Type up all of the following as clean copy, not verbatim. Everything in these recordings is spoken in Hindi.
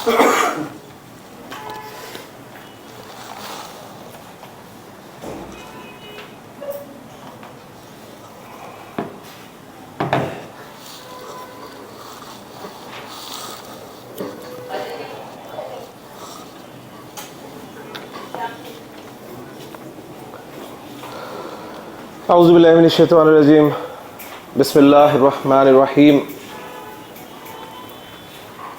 औज़ुबिल्लाहि मिनश्शैतानिर्रजीम बिस्मिल्लाहिर्रहमानिर्रहीम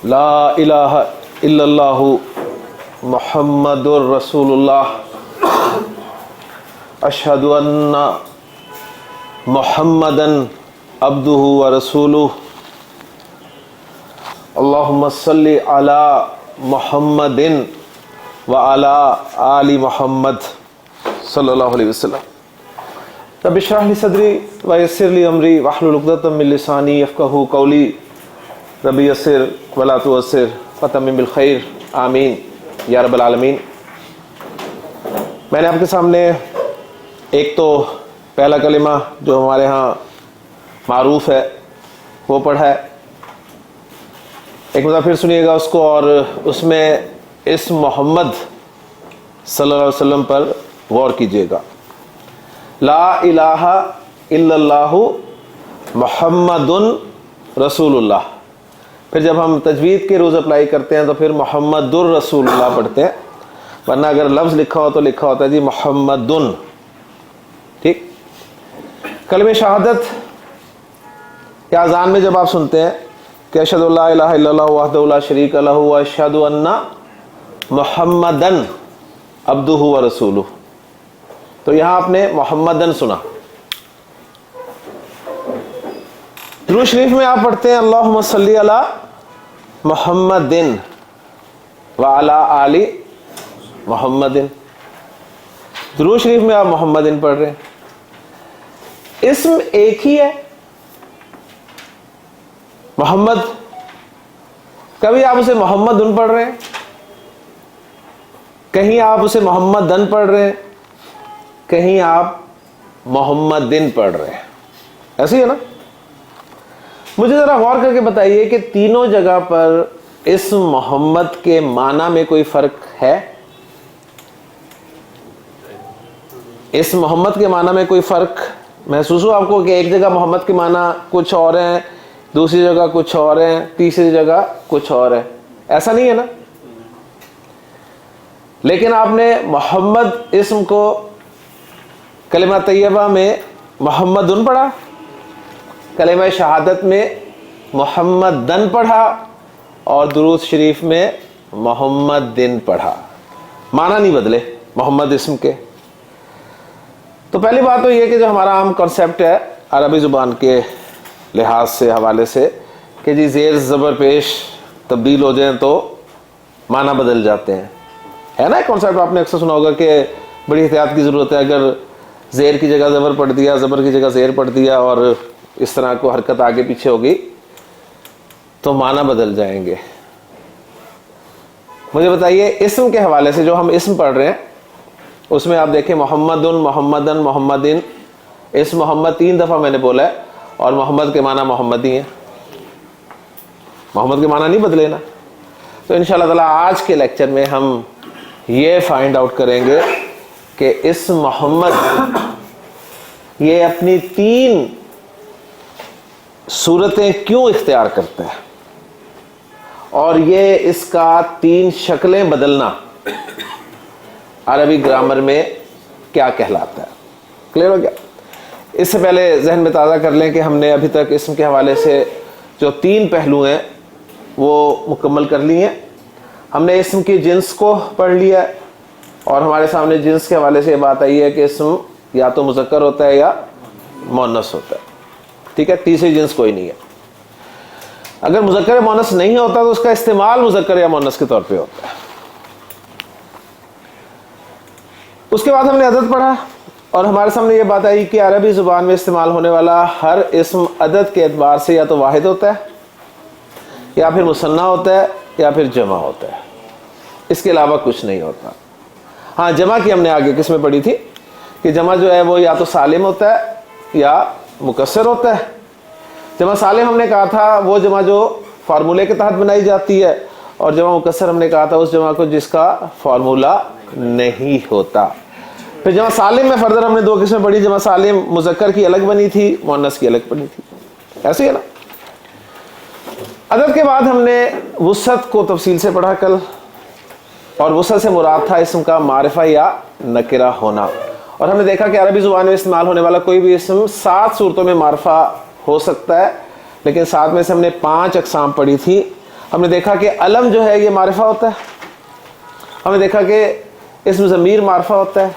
ला इलाहा इल्लल्लाहु मुहम्मदुर रसूलुल्लाह अशहदु अन्ना मुहम्मदन अब्दुहु व रसूलुहु अल्लाहुम्मा सल्लि अला मुहम्मदिन व अला आलि मुहम्मद सल्लल्लाहु अलैहि वसल्लम। रब्बि इश्रह ली सदरी व यस्सिर ली अमरी वहलुल उक़दतम मिन लिसानी यफ़क़हू क़ौली रब्बि यस्सिर व ला तुअस्सिर फ़तम्मिम बिल खैर आमीन या रब्बल आलमीन। मैंने आपके सामने एक तो पहला कलिमा जो हमारे यहाँ मारूफ़ है वो पढ़ा है, एक मज़ा फिर सुनिएगा उसको, और उसमें इस मोहम्मद सल्लल्लाहु अलैहि वसल्लम पर गौर कीजिएगा। ला इलाहा इल्लल्लाहु मुहम्मदुन रसूलुल्लाह। फिर जब हम तजवीद के रोज़ अप्लाई करते हैं तो फिर मुहम्मदुर रसूलुल्लाह पढ़ते हैं, वरना अगर लफ्ज़ लिखा हो तो लिखा होता है जी मुहम्मदुन। ठीक, कलमे शहादत या अज़ान में जब आप सुनते हैं कि अशहदु अल्ला इलाहा इल्लल्लाहु वहदहु ला शरीका लहू व अशहदु अन्ना मुहम्मदन अब्दुहु व रसूलुहु, तो यहां आपने मोहम्मदन सुना। दुरूद शरीफ में आप पढ़ते हैं अल्लाहुम्मा सल्ली अला मुहम्मदिन व अला आलि मुहम्मदिन। दुरूद शरीफ में आप मोहम्मदिन पढ़ रहे हैं, इस्म एक ही है मोहम्मद, कभी आप उसे मोहम्मदुन पढ़ रहे हैं, कहीं आप उसे मोहम्मदन पढ़ रहे हैं, कहीं आप मोहम्मदिन पढ़ रहे हैं, ऐसे ही है ना। मुझे जरा गौर करके बताइए कि तीनों जगह पर इस मोहम्मद के माना में कोई फर्क है? इस मोहम्मद के माना में कोई फर्क महसूस हो आपको कि एक जगह मोहम्मद के माना कुछ और है, दूसरी जगह कुछ और है, तीसरी जगह कुछ और है? ऐसा नहीं है ना। लेकिन आपने मोहम्मद इस्म को कलिमा तैयबा में मोहम्मदुन पढ़ा, कलिमा शहादत में मोहम्मदन पढ़ा, और दुरूद शरीफ में मोहम्मदिन पढ़ा, माना नहीं बदले मोहम्मद इस्म के। तो पहली बात तो ये कि जो हमारा आम कॉन्सेप्ट है अरबी ज़ुबान के लिहाज से हवाले से कि जी ज़ेर ज़बर पेश तब्दील हो जाए तो माना बदल जाते हैं, है ना। कॉन्सेप्ट आपने अक्सर सुना होगा कि बड़ी एहतियात की ज़रूरत है, अगर ज़ेर की जगह ज़बर पढ़ दिया, ज़बर की जगह ज़ेर पढ़ दिया और इस तरह को हरकत आगे पीछे होगी तो माना बदल जाएंगे। मुझे बताइए इस्म के हवाले से जो हम इस्म पढ़ रहे हैं उसमें आप देखें मोहम्मदुन, मोहम्मदन, मोहम्मदिन, इस मोहम्मद 3 दफ़ा मैंने बोला है और मोहम्मद के माना मोहम्मद ही है, मोहम्मद के माना नहीं बदले ना। तो इंशाअल्लाह ताला आज के लेक्चर में हम ये फाइंड आउट करेंगे कि इस मोहम्मद ये अपनी 3 सूरतें क्यों इख्तियार करता है और ये इसका 3 शक्लें बदलना अरबी ग्रामर में क्या कहलाता है। क्लियर हो गया? इससे पहले जहन में ताज़ा कर लें कि हमने अभी तक इस्म के हवाले से जो 3 पहलू हैं वो मुकम्मल कर लिए हैं। हमने इस्म की जिन्स को पढ़ लिया है और हमारे सामने जिन्स के हवाले से ये बात आई है कि इस्म या तो मुज़क्कर होता है या मुअन्नस होता है। ठीक है, तीसरी जिन्स कोई नहीं है। अगर मुज़क्कर या मुअन्नस नहीं होता तो उसका इस्तेमाल मुज़क्कर या मुअन्नस के तौर पे होता है। उसके बाद हमने अदद पढ़ा और हमारे सामने ये बात आई कि अरबी ज़ुबान में इस्तेमाल होने वाला हर इस्म अदद के एतबार से या तो वाहिद होता है या फिर मुसन्ना होता है या फिर जमा होता है, इसके अलावा कुछ नहीं होता। हाँ, जमा की हमने आगे किस्में पढ़ी थी कि जमा जो है वो या तो सालिम होता है या मुकस्सर होता है। जमा सालिम हमने कहा था वो जमा जो फार्मूले के तहत बनाई जाती है और जमा मुकस्सर हमने कहा था उस जमा को जिसका फॉर्मूला नहीं होता। फिर जमा सालिम में फर्दर हमने दो किस्में पढ़ी, जमा सालिम मुज़क्कर की अलग बनी थी, मुअन्नस की अलग बनी थी, ऐसे है ना। अदद के बाद हमने वुसअत को तफसील से पढ़ा कल, और वुसअत से मुराद था इसम का मारिफा या नकिरा होना। और हमने देखा कि अरबी ज़ुबान में इस्तेमाल होने वाला कोई भी इसम 7 सूरतों में मारिफा हो सकता है, लेकिन 7 में से हमने 5 अक़साम पढ़ी थी। हमने देखा कि अलम जो है ये मारिफा होता है, हमने देखा कि इसमें ज़मीर मारिफा होता है,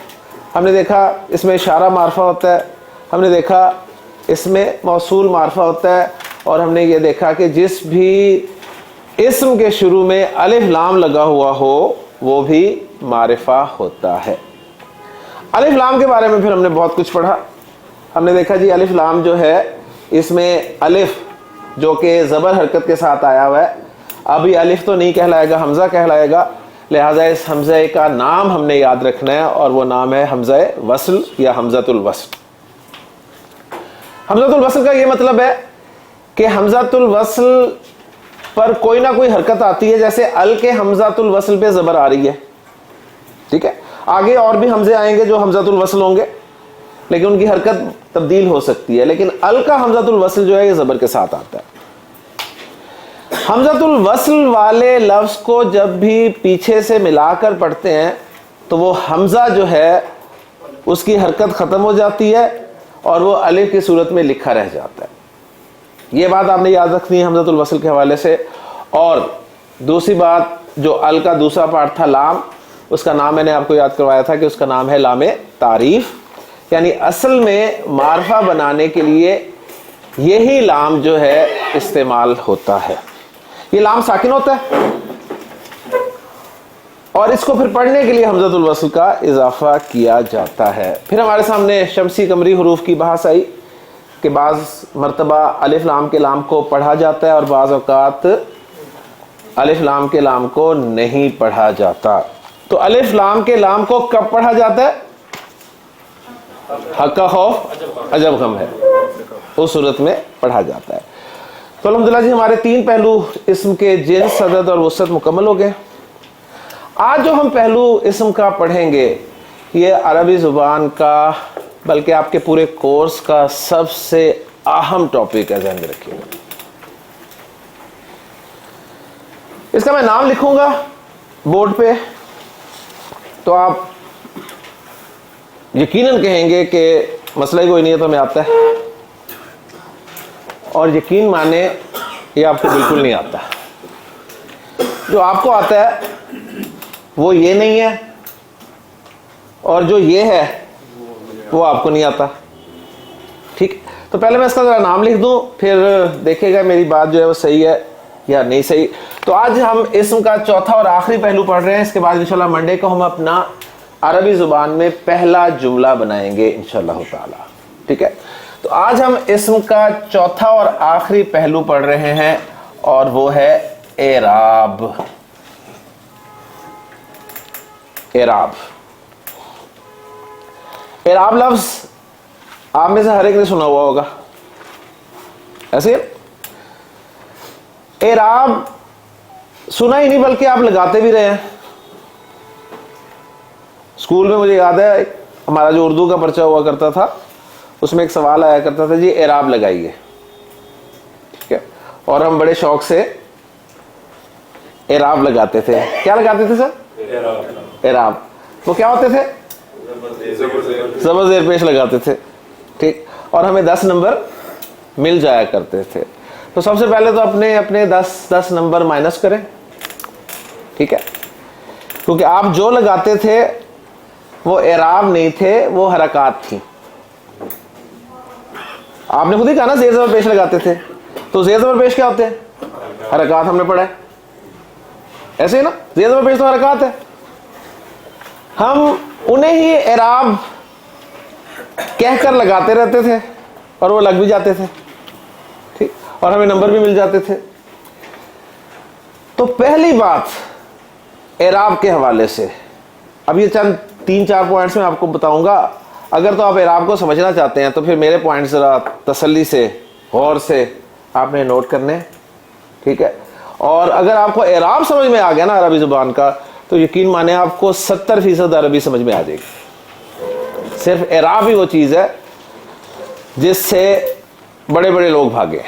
हमने देखा इसमें इशारा मारिफा होता है, हमने देखा इसमें मौसूल मारिफा होता है, और हमने ये देखा कि जिस भी इस्म के शुरू में अलिफ लाम लगा हुआ हो वो भी मारिफा होता है। अलिफ लाम के बारे में फिर हमने बहुत कुछ पढ़ा। हमने देखा जी अलिफ लाम जो है इसमें अलिफ जो कि ज़बर हरकत के साथ आया हुआ है, अभी अलिफ तो नहीं कहलाएगा, हमज़ा कहलाएगा, लिहाजा इस हमज़े का नाम हमने याद रखना है, और वो नाम है हमज़ा वस्ल या हमज़तुल वस्ल। हमज़तुल वस्ल का ये मतलब है कि हमज़तुल वस्ल पर कोई ना कोई हरकत आती है, जैसे अल के हमज़तुल वस्ल पे ज़बर आ रही है, ठीक है। आगे और भी हमज़े आएंगे जो हमज़तुल वस्ल होंगे, लेकिन उनकी हरकत तब्दील हो सकती है, लेकिन अल का हमज़तुल वस्ल जो है ये ज़बर के साथ आता है। हमज़तुल वस्ल वाले लफ्ज़ को जब भी पीछे से मिलाकर पढ़ते हैं तो वो हमज़ा जो है उसकी हरकत ख़त्म हो जाती है और वो अलिफ की सूरत में लिखा रह जाता है। ये बात आपने याद रखनी है हमज़तुल वस्ल के हवाले से। और दूसरी बात, जो अल का दूसरा पार्ट था लाम, उसका नाम मैंने आपको याद करवाया था कि उसका नाम है लामे तारीफ़, यानी असल में मारफा बनाने के लिए यही लाम जो है इस्तेमाल होता है। ये लाम साकिन होता है और इसको फिर पढ़ने के लिए हमज़तुल वस्ल का इजाफा किया जाता है। फिर हमारे सामने शमसी कमरी हरूफ की बहस आई कि बाज़ मरतबा अलिफ लाम के लाम को पढ़ा जाता है और बाज़ औक़ात अलिफ लाम के लाम को नहीं पढ़ा जाता। तो अलिफ लाम के लाम को कब पढ़ा जाता है? हक़ का खौफ अजब गम है, उस सूरत में पढ़ा जाता है। तो अल्हम्दुलिल्लाह जी हमारे 3 पहलू इस्म के जिन्स, अदद और वुसअत मुकम्मल हो गए। आज जो हम पहलू इस्म का पढ़ेंगे ये अरबी ज़ुबान का बल्कि आपके पूरे कोर्स का सबसे अहम टॉपिक है, ध्यान में रखिएगा। इसका मैं नाम लिखूंगा बोर्ड पे तो आप यकीनन कहेंगे कि मसला ही कोई नहीं है, तो हमें आता है, और यकीन माने ये आपको बिल्कुल नहीं आता। जो आपको आता है वो ये नहीं है, और जो ये है वो आपको नहीं आता, ठीक। तो पहले मैं इसका जरा नाम लिख दूं, फिर देखिएगा मेरी बात जो है वो सही है या नहीं सही। तो आज हम इस्म का चौथा और आखिरी पहलू पढ़ रहे हैं। इसके बाद इंशाल्लाह मंडे को हम अपना अरबी ज़ुबान में पहला जुमला बनाएंगे इंशाल्लाह ताला, ठीक है। तो आज हम इस्म का चौथा और आखिरी पहलू पढ़ रहे हैं और वो है एराब। एराब एराब लफ्ज आप में से हर एक ने सुना हुआ होगा, ऐसे एराब सुना ही नहीं बल्कि आप लगाते भी रहे हैं। स्कूल में मुझे याद है हमारा जो उर्दू का पर्चा हुआ करता था उसमें एक सवाल आया करता था, जी एराब लगाइए, ठीक है। और हम बड़े शौक से एराब लगाते थे। क्या लगाते थे सर? एराब। वो क्या होते थे? ज़बर ज़ेर पेश लगाते थे, ठीक। और हमें 10 नंबर मिल जाया करते थे। तो सबसे पहले तो अपने अपने 10 नंबर माइनस करें, ठीक है, क्योंकि आप जो लगाते थे वो एराब नहीं थे, वो हरकत थी। आपने खुद ही कहा ना ज़ेर ज़बर पेश लगाते थे, तो ज़ेर ज़बर पेश क्या होते हैं? हरकत हमने पढ़ा है, ऐसे ही ना, ज़ेर ज़बर पेश तो हरकत है। हम उन्हें ही एराब कहकर लगाते रहते थे और वो लग भी जाते थे, ठीक, और हमें नंबर भी मिल जाते थे। तो पहली बात एराब के हवाले से, अब ये चंद 3-4 पॉइंट्स में आपको बताऊंगा। अगर तो आप एराब को समझना चाहते हैं तो फिर मेरे पॉइंट्स ज़रा तसल्ली से गौर से आपने नोट करने, ठीक है। और अगर आपको एराब समझ में आ गया ना अरबी ज़ुबान का, तो यकीन माने आपको 70% अरबी समझ में आ जाएगी। सिर्फ एराब ही वो चीज़ है जिससे बड़े बड़े लोग भागे।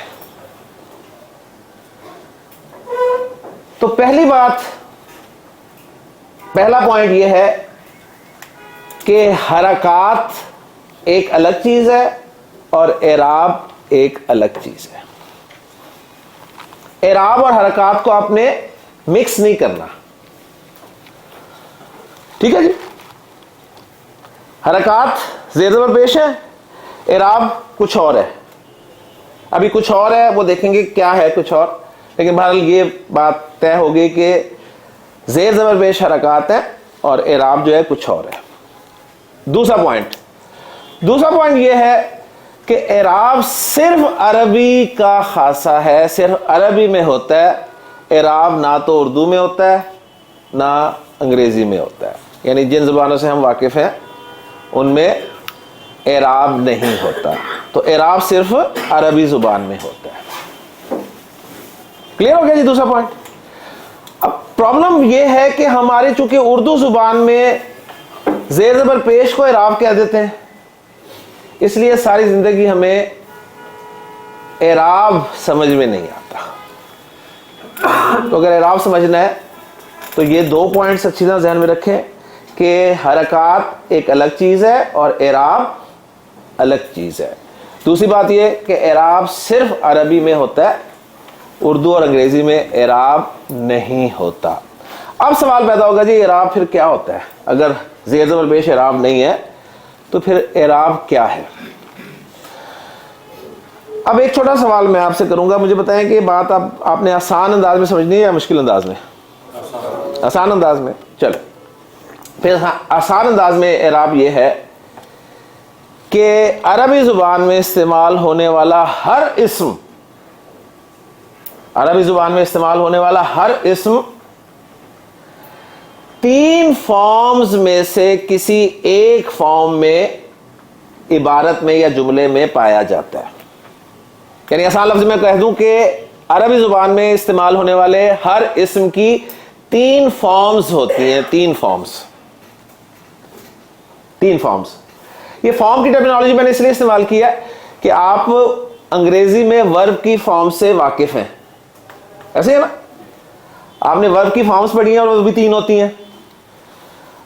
तो पहली बात, पहला पॉइंट ये है कि हरकात एक अलग चीज़ है और एराब एक अलग चीज़ है। एराब और हरकात को आपने मिक्स नहीं करना, ठीक है जी। हरकात ज़ेर ज़बर पेश है, एराब कुछ और है। अभी कुछ और है, वो देखेंगे क्या है कुछ और, लेकिन बहरहाल ये बात तय होगी कि ज़ेर ज़बर पेश हरकात है और एराब जो है कुछ और है। दूसरा पॉइंट ये है कि एराब सिर्फ अरबी का खासा है, सिर्फ अरबी में होता है। एराब ना तो उर्दू में होता है ना अंग्रेज़ी में होता है, यानी जिन ज़ुबानों से हम वाकिफ़ हैं उनमें एराब नहीं होता। तो एराब सिर्फ अरबी ज़ुबान में होता है। क्लियर हो गया जी दूसरा पॉइंट। अब प्रॉब्लम यह है कि हमारे चूंकि उर्दू ज़ुबान में ज़ेर ज़बर पेश को एराब कह देते हैं, इसलिए सारी ज़िंदगी हमें एराब समझ में नहीं आता। तो अगर एराब समझना है तो ये 2 पॉइंट्स अच्छी तरह ध्यान में रखें कि हरकात एक अलग चीज़ है और एराब अलग चीज़ है। दूसरी बात ये कि एराब सिर्फ अरबी में होता है, उर्दू और अंग्रेज़ी में एराब नहीं होता। अब सवाल पैदा होगा जी एराब फिर क्या होता है? अगर ज़ेर ज़बर पेश एराब नहीं है तो फिर एराब क्या है? अब एक छोटा सवाल मैं आपसे करूंगा, मुझे बताएं कि बात आपने आसान अंदाज में समझनी है या मुश्किल अंदाज में? आसान अंदाज में। चलो फिर आसान अंदाज में एराब ये है कि अरबी ज़ुबान में इस्तेमाल होने वाला हर इस्म, अरबी ज़ुबान में इस्तेमाल होने वाला हर इस्म 3 फॉर्म्स में से किसी एक फॉर्म में इबारत में या जुमले में पाया जाता है। यानी आसान लफ्ज़ में कह दूं कि अरबी ज़ुबान में इस्तेमाल होने वाले हर इस्म की 3 फॉर्म्स होती हैं। 3 फॉर्म्स। ये फॉर्म की टर्मिनोलॉजी मैंने इसलिए इस्तेमाल किया कि आप अंग्रेजी में वर्ब की फॉर्म से वाकिफ हैं, ऐसे है ना? आपने वर्ब की फॉर्म्स पढ़ी हैं और वो भी 3 होती हैं।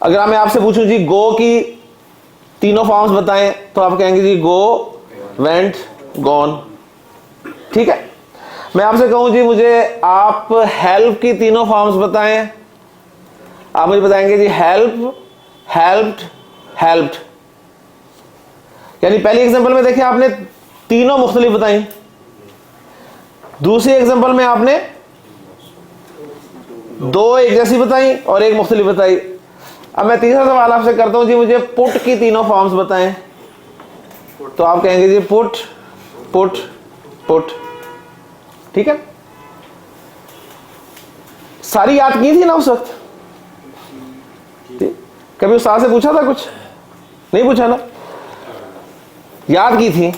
अगर मैं आपसे पूछूं जी गो की तीनों फॉर्म्स बताएं तो आप कहेंगे जी गो, वेंट, गॉन, ठीक है। मैं आपसे कहूं जी मुझे आप हेल्प की तीनों फॉर्म्स बताएं, आप मुझे बताएंगे जी हेल्प, हेल्प्ड, हेल्प्ड। यानी पहली एग्जांपल में देखिए आपने तीनों मुख्तलिफ बताई, दूसरी एग्जांपल में आपने 2 एक जैसी बताई और 1 मुख्तलिफ बताई। अब मैं तीसरा सवाल आपसे करता हूं जी मुझे पुट की तीनों फॉर्म्स बताएं, तो आप कहेंगे जी पुट, पुट, पुट, ठीक है। सारी याद की थी ना उस वक्त? कभी उस्ताद से पूछा था कुछ? नहीं पूछा ना, याद की थी।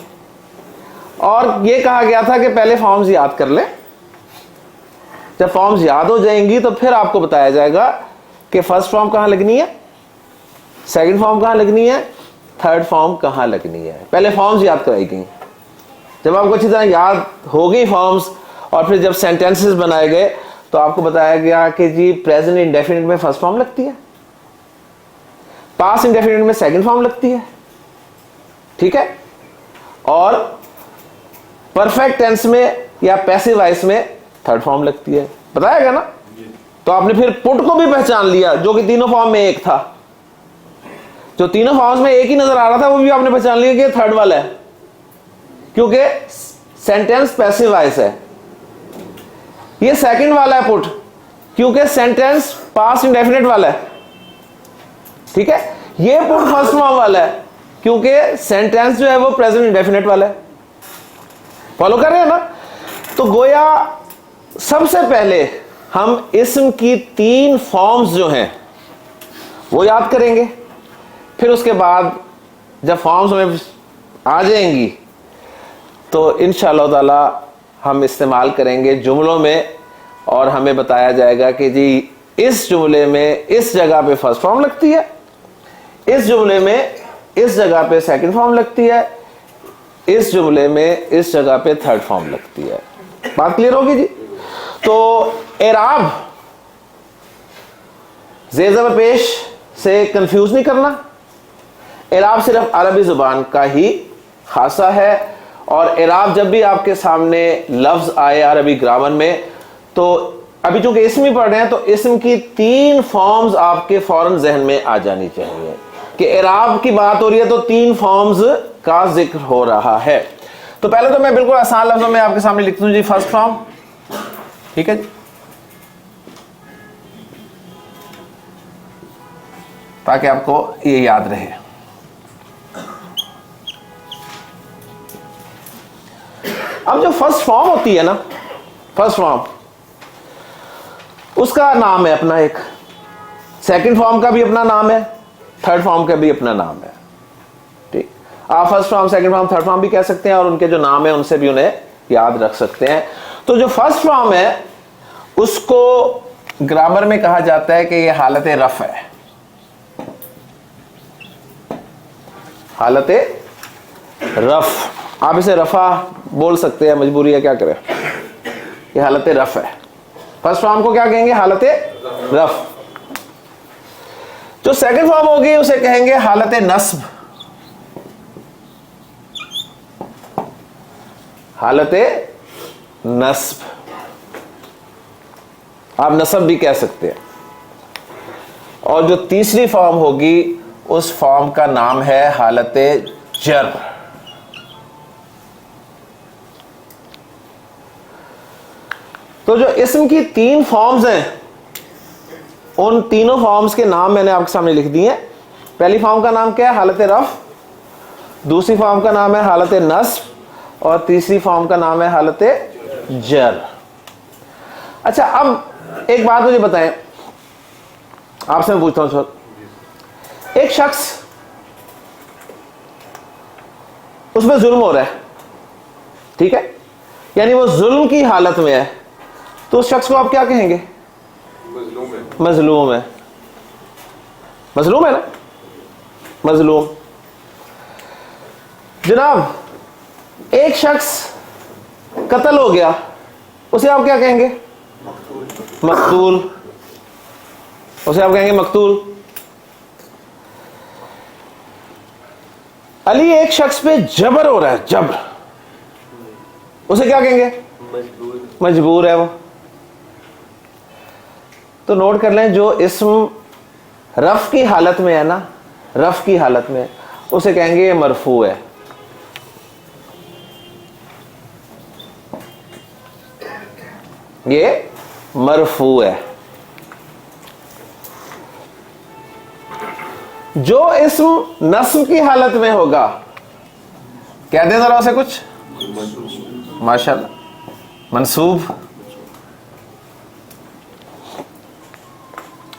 और ये कहा गया था कि पहले फॉर्म्स याद कर लें, जब फॉर्म्स याद हो जाएंगी तो फिर आपको बताया जाएगा कि फर्स्ट फॉर्म कहां लगनी है, सेकंड फॉर्म कहां लगनी है, थर्ड फॉर्म कहां लगनी है। पहले फॉर्म्स याद कराई गई। जब आपको अच्छी तरह याद हो गई फॉर्म्स और फिर जब सेंटेंसेस बनाए गए तो आपको बताया गया कि जी प्रेजेंट इंडेफिनिट में फर्स्ट फॉर्म लगती है, पास्ट इंडेफिनिट में सेकंड फॉर्म लगती है, ठीक है, और परफेक्ट टेंस में या पैसिव वॉइस में थर्ड फॉर्म लगती है। बताया गया ना? तो आपने फिर पुट को भी पहचान लिया जो कि तीनों फॉर्म में एक था, जो तीनों फॉर्म्स में एक ही नजर आ रहा था वो भी आपने पहचान लिया कि थर्ड वाला है, क्योंकि सेंटेंस पैसिव वॉइस है। ये सेकंड वाला है पुट, क्योंकि सेंटेंस पास्ट इंडेफिनिट वाला है, ठीक है। ये पुट फर्स्ट फॉर्म वाला है क्योंकि सेंटेंस जो है वो प्रेजेंट इंडेफिनिट वाला है। फॉलो कर रहे हैं ना? तो गोया सबसे पहले हम इस्म की 3 फॉर्म्स जो हैं वो याद करेंगे, फिर उसके बाद जब फॉर्म्स में आ जाएंगी तो इंशाअल्लाह ताला हम इस्तेमाल करेंगे जुमलों में और हमें बताया जाएगा कि जी इस जुमले में इस जगह पे फर्स्ट फॉर्म लगती है, इस जुमले में इस जगह पे सेकंड फॉर्म लगती है, इस जुमले में इस जगह पे थर्ड फॉर्म लगती है। बात क्लियर होगी जी। तो एराब ज़ेर ज़बर पेश से कंफ्यूज नहीं करना, एराब सिर्फ अरबी जुबान का ही खासा है। और एराब जब भी आपके सामने लफ्ज आए अरबी ग्रामर में, तो अभी चूंकि इसम ही पढ़ रहे हैं तो इसम की 3 फॉर्म्स आपके फौरन जहन में आ जानी चाहिए कि एराब की बात हो रही है तो 3 फॉर्म्स का जिक्र हो रहा है। तो पहले तो मैं बिल्कुल आसान लफ्जों में आपके सामने लिख दूं जी फर्स्ट फॉर्म, ठीक है जी, ताकि आपको ये याद रहे। अब जो फर्स्ट फॉर्म होती है ना, फर्स्ट फॉर्म उसका नाम है अपना एक, सेकंड फॉर्म का भी अपना नाम है, थर्ड फॉर्म का भी अपना नाम है। ठीक, आप first form, second form, third form भी कह सकते हैं और उनके जो नाम है उनसे भी उन्हें याद रख सकते हैं। तो जो फर्स्ट फॉर्म है उसको ग्रामर में कहा जाता है कि यह हालत रफ है, हालत रफ। आप इसे रफा बोल सकते हैं, मजबूरी है क्या करें, ये हालत रफ है। फर्स्ट फॉर्म को क्या कहेंगे, हालत रफ। जो सेकंड फॉर्म होगी उसे कहेंगे हालत नस्ब, हालत नस्ब। आप नस्ब भी कह सकते हैं। और जो तीसरी फॉर्म होगी उस फॉर्म का नाम है हालत जर। तो जो इसम की 3 फॉर्म्स हैं उन तीनों फॉर्म्स के नाम मैंने आपके सामने लिख दिए हैं। पहली फॉर्म का नाम क्या है, हालत रफ, दूसरी फॉर्म का नाम है हालत नस्ब और तीसरी फॉर्म का नाम है हालत जर। अच्छा, अब एक बात मुझे बताएं, आपसे मैं पूछता हूं सर, एक शख्स उसमें जुल्म हो रहा है, ठीक है, यानी वो जुल्म की हालत में है, तो उस शख्स को आप क्या कहेंगे, मजलूम है। मजलूम है ना, मजलूम। जनाब एक शख्स कत्ल हो गया, उसे आप क्या कहेंगे, मकतूल, उसे आप कहेंगे मकतूल। अली एक शख्स पे जबर हो रहा है, जबर, उसे क्या कहेंगे, मजबूर है वो। तो नोट कर लें, जो इस्म रफ की हालत में है ना, रफ की हालत में, उसे कहेंगे ये मरफू है। ये मरफू है। जो इस्म नस्ब की हालत में होगा, कह दें जरा उसे कुछ, माशाल्लाह, मंसूब।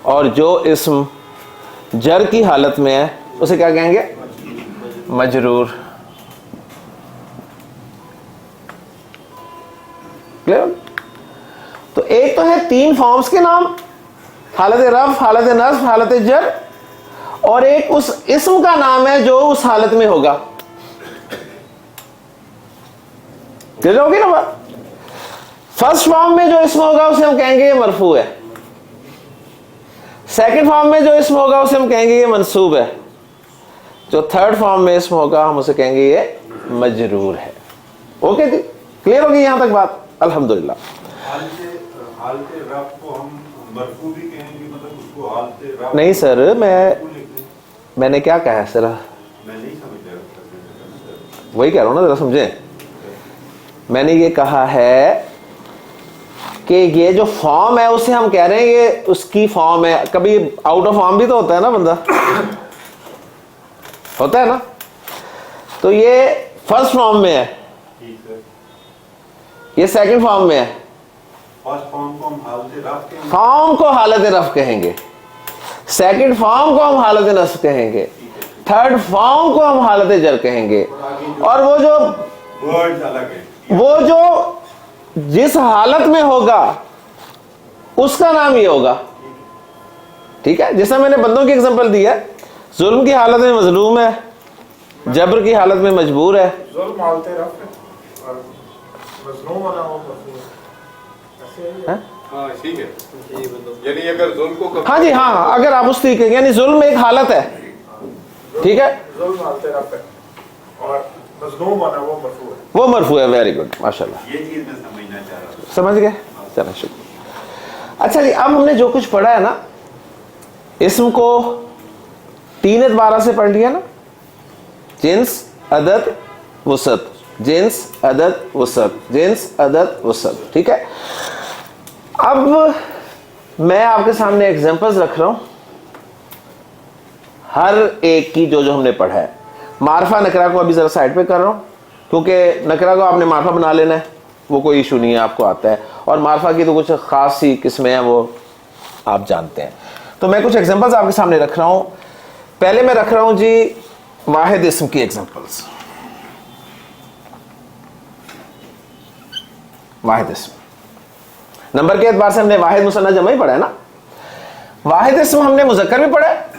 और जो इस्म जर की हालत में है उसे क्या कहेंगे, मजरूर। क्लियर? तो एक तो है 3 फॉर्म्स के नाम, हालत रफ, हालत नस्ब, हालत जर, और एक उस इस्म का नाम है जो उस हालत में होगा। क्लियर होगी ना बात? फर्स्ट फॉर्म में जो इस्म होगा उसे हम कहेंगे ये मरफू है, सेकंड फॉर्म में जो इस्म होगा उसे हम कहेंगे ये मंसूब है, जो थर्ड फॉर्म में इस्म होगा हम उसे कहेंगे ये मजरूर है। ओके जी, क्लियर होगी यहां तक बात? अल्हम्दुलिल्लाह। हालते रफ को हम मरफू भी कहेंगे, मतलब उसको हालते रफ? नहीं सर, मैंने क्या कहा है सर, मैं नहीं समझ रहा, वही कह रहा हूं ना, जरा समझे। मैंने ये कहा है कि ये जो फॉर्म है उसे हम कह रहे हैं ये उसकी फॉर्म है। कभी आउट ऑफ फॉर्म भी तो होता है ना बंदा, होता है ना। तो ये फर्स्ट फॉर्म में है, ये सेकंड फॉर्म में है। फर्स्ट फॉर्म को हम हालते रफ कहेंगे, फॉर्म को हालत रफ कहेंगे, सेकंड फॉर्म को हम हालत नस्ब कहेंगे, थर्ड फॉर्म को हम हालत जर कहेंगे। और वो जो वर्ड्स अलग है, वो जो जिस हालत में होगा उसका नाम ये होगा। ठीक है, जैसा मैंने बंदों की एग्जांपल दी है, जुल्म की हालत में मजलूम है, जबर की हालत में मजबूर है। जुल्म हालते रफ है और मजलूम वाला वो मजलूम ऐसे ही है। हाँ ठीक है, यानी अगर जुल्म को हाँ जी, हाँ, अगर आप उस तरीके, यानी जुल्म एक हालत है, ठीक है, जुल्म हालते रफ है और मजलूम वाला वो मरफू है। वो मरफू है। वेरी गुड, माशाल्लाह, ये चीज मैं समझना चाह रहा हूँ। समझ गए, चलो शुक्रिया। अच्छा जी, अब हमने जो कुछ पढ़ा है ना, इसम को 3 एतबारा से पढ़ लिया ना, जिन्स, अदद, वसत, जिन्स, अदद, वसत, जिन्स, अदद, वसत। ठीक है, अब मैं आपके सामने एग्जांपल्स रख रहा हूं हर एक की, जो जो हमने पढ़ा है। मारफा नकरा को अभी जरा साइड पे कर रहा हूं, क्योंकि नकरा को आपने मारफा बना लेना है, वो कोई इशू नहीं है, आपको आता है, और मारफा की तो कुछ खास सी किस्में हैं, वो आप जानते हैं। तो मैं कुछ एग्जांपल्स आपके सामने रख रहा हूं। पहले मैं रख रहा हूं जी वाहिद इस्म की एग्जांपल्स। वाहिद इस्म नंबर के एतबार से हमने वाहिद मुसन्ना जमा ही पढ़ा है ना। वाहिद इस्म हमने मुज़क्कर भी पढ़ा है,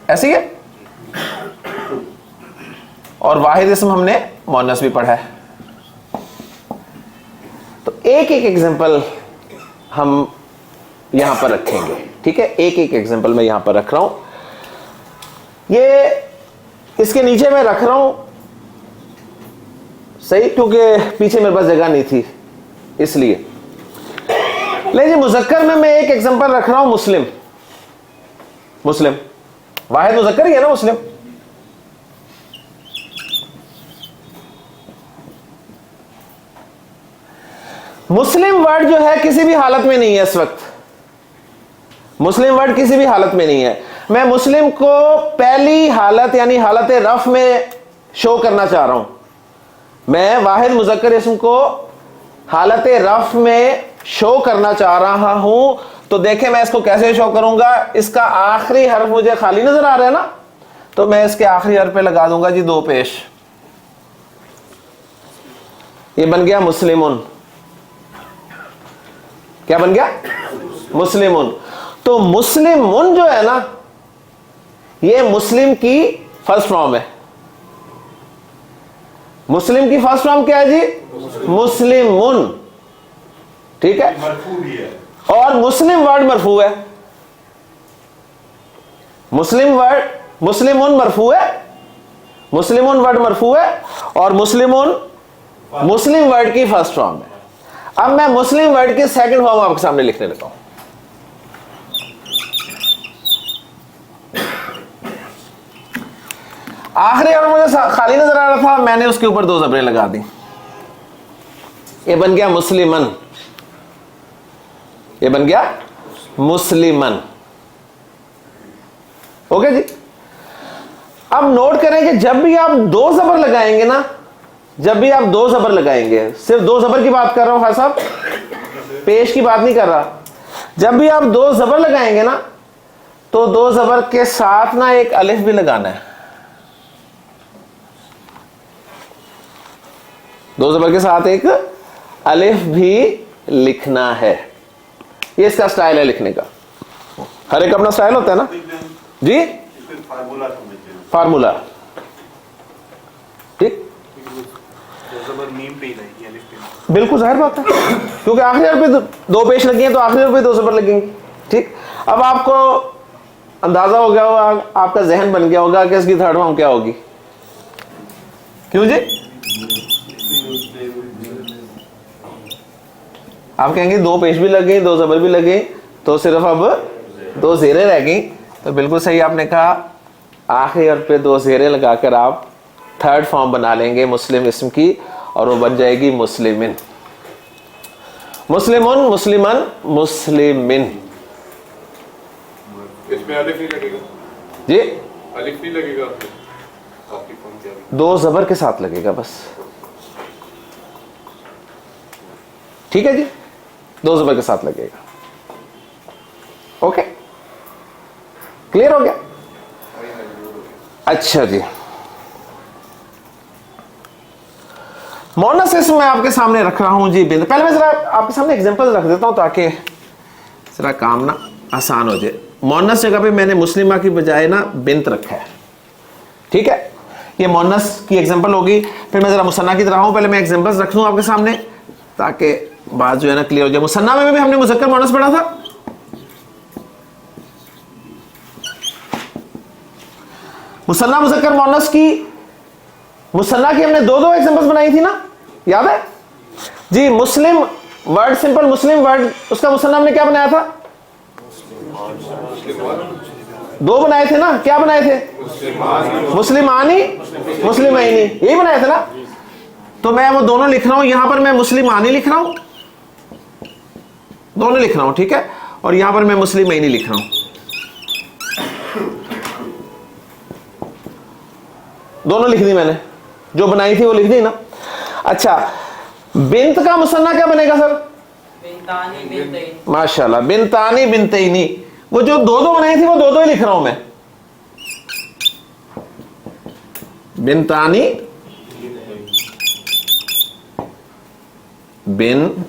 ऐसे ही है, और वाहिद इस्म हमने मुअन्नस भी पढ़ा है। तो एक एक एग्जांपल हम यहां पर रखेंगे। ठीक है, एक एक एग्जांपल मैं यहां पर रख रहा हूं। ये इसके नीचे मैं रख रहा हूं सही, क्योंकि पीछे मेरे पास जगह नहीं थी, इसलिए। लेकिन मुज़क्कर में मैं एक एग्जांपल रख रहा हूं, मुस्लिम। मुस्लिम वाहिद मुज़क्कर ही है ना, मुस्लिम। मुस्लिम वर्ड जो है किसी भी हालत में नहीं है इस वक्त। मुस्लिम वर्ड किसी भी हालत में नहीं है। मैं मुस्लिम को पहली हालत यानी हालत रफ में शो करना चाह रहा हूं। मैं वाहिद मुज़क्कर इस्म को हालत रफ में शो करना चाह रहा हूं। तो देखें मैं इसको कैसे शो करूंगा। इसका आखिरी हर्फ मुझे खाली नजर आ रहा है ना, तो मैं इसके आखिरी हर्फ पे लगा दूंगा जी 2 पेश। ये बन गया मुस्लिमुन। क्या बन गया? मुस्लिमुन। तो मुस्लिमुन जो है ना, ये मुस्लिम की फर्स्ट फॉर्म है। मुस्लिम की फर्स्ट फॉर्म क्या है जी? मुस्लिमुन। ठीक है, मरफू भी है और मुस्लिम वर्ड मरफू है। मुस्लिम वर्ड, मुस्लिमुन मरफू है, मुस्लिमुन वर्ड मरफू है, और मुस्लिमुन मुस्लिम वर्ड की फर्स्ट फॉर्म है। अब मैं मुस्लिम वर्ड की सेकंड फॉर्म आपके सामने लिखने लगा हूं। आखिरी और मुझे खाली नजर आ रहा था, मैंने उसके ऊपर 2 ज़बरें लगा दी। ये बन गया मुस्लिमन। ये बन गया मुस्लिमन। ओके जी। अब नोट करें कि जब भी आप 2 ज़बर लगाएंगे ना, जब भी आप 2 ज़बर लगाएंगे, सिर्फ 2 ज़बर की बात कर रहा हूं खान साहब, पेश की बात नहीं कर रहा। जब भी आप 2 ज़बर लगाएंगे ना, तो 2 ज़बर के साथ ना एक अलिफ भी लगाना है। 2 ज़बर के साथ एक अलिफ भी लिखना है। ये इसका स्टाइल है लिखने का। हर एक अपना स्टाइल होता है ना जी, फार्मूला समझते हैं। फार्मूला। ठीक, बिल्कुल जाहिर बात है, क्योंकि आखिरी हर्फ पे 2 पेश लगी हैं, तो आखिरी हर्फ पे 2 ज़बर लगेंगे। ठीक, अब आपको अंदाजा हो गया होगा, आपका जहन बन गया होगा कि इसकी थर्ड फॉर्म क्या होगी। क्यों जी? आप कहेंगे 2 पेश भी लग गई, 2 ज़बर भी लगे, तो सिर्फ अब 2 ज़ेरें रह गई। तो बिल्कुल सही आपने कहा, आखिरी हर्फ पे 2 ज़ेरें लगाकर आप थर्ड फॉर्म बना लेंगे मुस्लिम इस्म की, और वो बन जाएगी मुस्लिमिन। मुस्लिमुन, मुस्लिमन, मुस्लिमिन। इसमें अलिफ नहीं लगेगा जी, अलिफ नहीं लगेगा आपकी फॉर्म क्या है? 2 ज़बर के साथ लगेगा बस। ठीक है जी, 2 ज़बर के साथ लगेगा। ओके, क्लियर हो गया? अच्छा जी, मुअन्नस इस्म मैं आपके सामने रख रहा हूं जी। पहले मैं जरा आपके सामने एग्जांपल रख देता हूं ताकि जरा काम ना आसान हो जाए। मोनस जगह पे मैंने मुस्लिमा की बजाय ना बिंत रखा है, ठीक है। ये मोनस की एग्जांपल होगी, फिर मैं जरा मुसन्ना की तरह हूं, पहले मैं एग्जांपल्स रख दूं आपके सामने ताकि बात जो है ना क्लियर हो जाए। मुसन्ना में भी हमने मुज़क्कर मोनस पढ़ा था। मुसन्ना मुज़क्कर मोनस की, मुसन्ना की हमने दो एग्जांपल्स बनाई थी ना, याद है जी। मुस्लिम वर्ड, सिंपल मुस्लिम वर्ड, उसका मुसन्ना हमने क्या बनाया था? दो बनाए थे ना, क्या बनाए थे? मुस्लिमानी, मुस्लिमैनी, यही बनाए थे ना। तो मैं वो दोनों लिख रहा हूं, यहां पर मैं मुस्लिमानी लिख रहा हूं, दोनों लिख रहा हूं, ठीक है। और यहां पर मैं मुस्लिमैनी लिख रहा हूं, दोनों लिख दी मैंने, जो बनाई थी वो लिख दी ना। अच्छा, बिंत का मुसन्ना क्या बनेगा सर? बिंतानी बिंतैनी। माशाल्लाह, बिंतानी बिंतैनी। वो जो दो बनाई थी वो दो ही लिख रहा हूं मैं, बिंतानी बिन,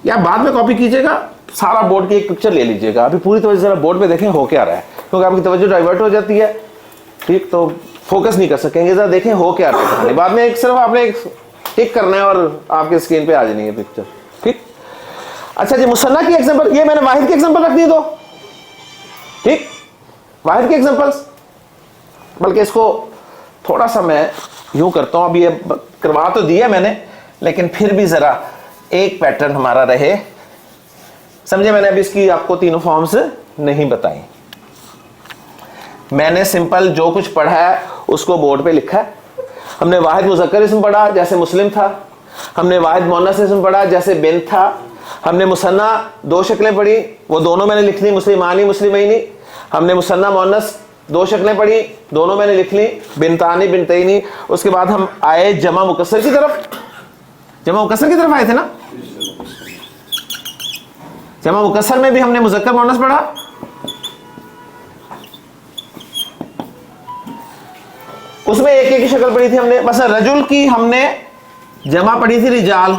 या बाद में कॉपी कीजिएगा, सारा बोर्ड की एक पिक्चर ले लीजिएगा, अभी पूरी तवज्जो जरा बोर्ड पे देखें हो क्या रहा है, क्योंकि आपकी तवज्जो डाइवर्ट हो जाती है, ठीक, तो फोकस नहीं कर सकेंगे। जरा देखें हो क्या रहा है कहानी, बाद में एक सिर्फ आपने एक टिक करना है और आपके स्क्रीन पे आ जानी है पिक्चर, ठीक। अच्छा जी, मुसन्ना की एग्जांपल, ये मैंने वाहिद की एग्जांपल रख दी दो, ठीक, वाहिद की एग्जांपल्स। बल्कि इसको थोड़ा सा मैं यूं करता हूं, अभी ये करवा तो दिया मैंने, लेकिन फिर भी जरा एक पैटर्न हमारा रहे, समझे। मैंने अभी इसकी आपको तीनों फॉर्म्स नहीं बताई, मैंने सिंपल जो कुछ पढ़ा है उसको बोर्ड पे लिखा है। हमने वाहिद मुज़क्कर इसम पढ़ा जैसे मुस्लिम था, हमने वाहिद मुअन्नस इसम पढ़ा जैसे बिन था, हमने मुसन्ना दो शक्लें पढ़ी, वो दोनों मैंने लिख ली, मुस्लिमानी मुस्लिमैनी। हमने मुसन्ना मुअन्नस दो शक्लें पढ़ी, दोनों मैंने लिख ली, बिनतानी बिनतैनी। उसके बाद हम आए जमा मुकस्सर की तरफ, जमा मुकस्सर की तरफ आए थे ना। जमा मुकस्सर में भी हमने मुज़क्कर मुअन्नस पढ़ा, उसमें एक एक की शक्ल पढ़ी थी हमने। बस रजुल की हमने जमा पढ़ी थी रिजाल,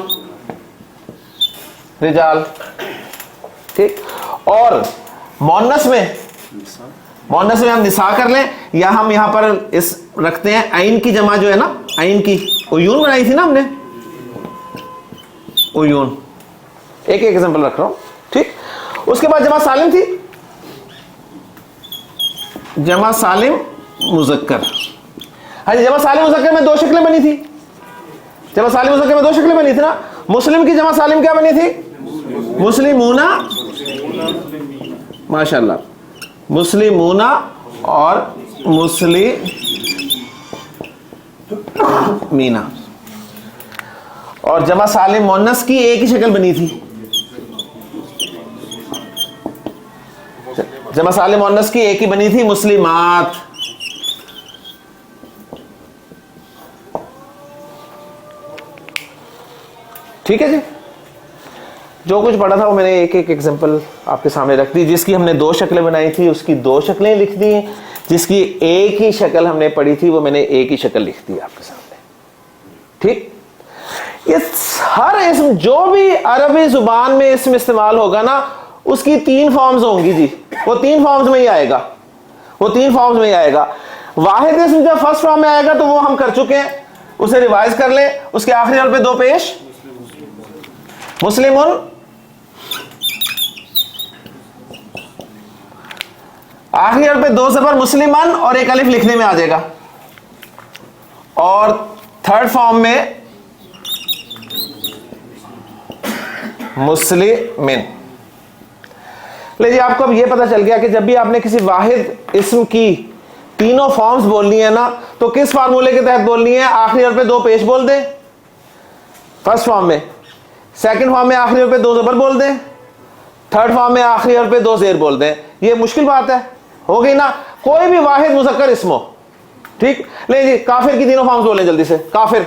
रिजाल, ठीक। और मोनस में हम निसा कर लें, या हम यहां पर इस रखते हैं आइन की जमा जो है ना, आइन की उयून बनाई थी ना हमने, उयून। एक एक एग्जांपल रख रहा हूं, ठीक। उसके बाद जमा सालिम थी, जमा सालिम मुज़क्कर। हाँ जी, जमा सालिम मुज़क्कर में दो शक्लें बनी थी, जमा सालिम मुज़क्कर में दो शक्लें बनी थी ना। मुस्लिम की जमा सालिम क्या बनी थी? मुस्लिमूना, माशाल्लाह, मुस्लिमूना और मुस्लिमीना। और जमा सालिम मुअन्नस की एक ही शक्ल बनी थी, जमा सालिम मुअन्नस की एक ही बनी थी, मुस्लिमात। ठीक है जी, जो कुछ पढ़ा था वो मैंने एक एक एग्जांपल आपके सामने रख दी। जिसकी हमने दो शक्लें बनाई थी उसकी दो शक्लें लिख दी, जिसकी एक ही शक्ल हमने पढ़ी थी वो मैंने एक ही शक्ल लिख दी आपके सामने, ठीक। ये हर इसम जो भी अरबी जुबान में इसम इस्तेमाल होगा ना, उसकी तीन फॉर्म्स होंगी जी, वो तीन फॉर्म्स में ही आएगा, वो तीन फॉर्म्स में ही आएगा। वाहिद इसम जब फर्स्ट फॉर्म में आएगा तो वो हम कर चुके हैं, उसे रिवाइज कर ले। उसके आखिरी हर्फ पे दो पेश, मुस्लिमुन, आखिरी हर्फ पे दो ज़बर मुस्लिमन और एक अलिफ लिखने में आ जाएगा। और थर्ड फॉर्म में मुस्लिमिन। लीजिए, आपको अब यह पता चल गया कि जब भी आपने किसी वाहिद इस्म की तीनों फॉर्म्स बोलनी है ना, तो किस फार्मूले के तहत बोलनी है? आखिरी हर्फ पे दो पेश बोल दें फर्स्ट फॉर्म में, सेकंड फॉर्म में आखिरी हर्फ पे दो ज़बर बोल दें, थर्ड फॉर्म में आखिरी हर्फ पे दो ज़ेर बोल दें। ये मुश्किल बात है, हो गई ना। कोई भी वाहिद मुज़क्कर इस्म हो, ठीक। ले जी, काफिर की तीनों फॉर्म्स बोलें जल्दी से। काफिर,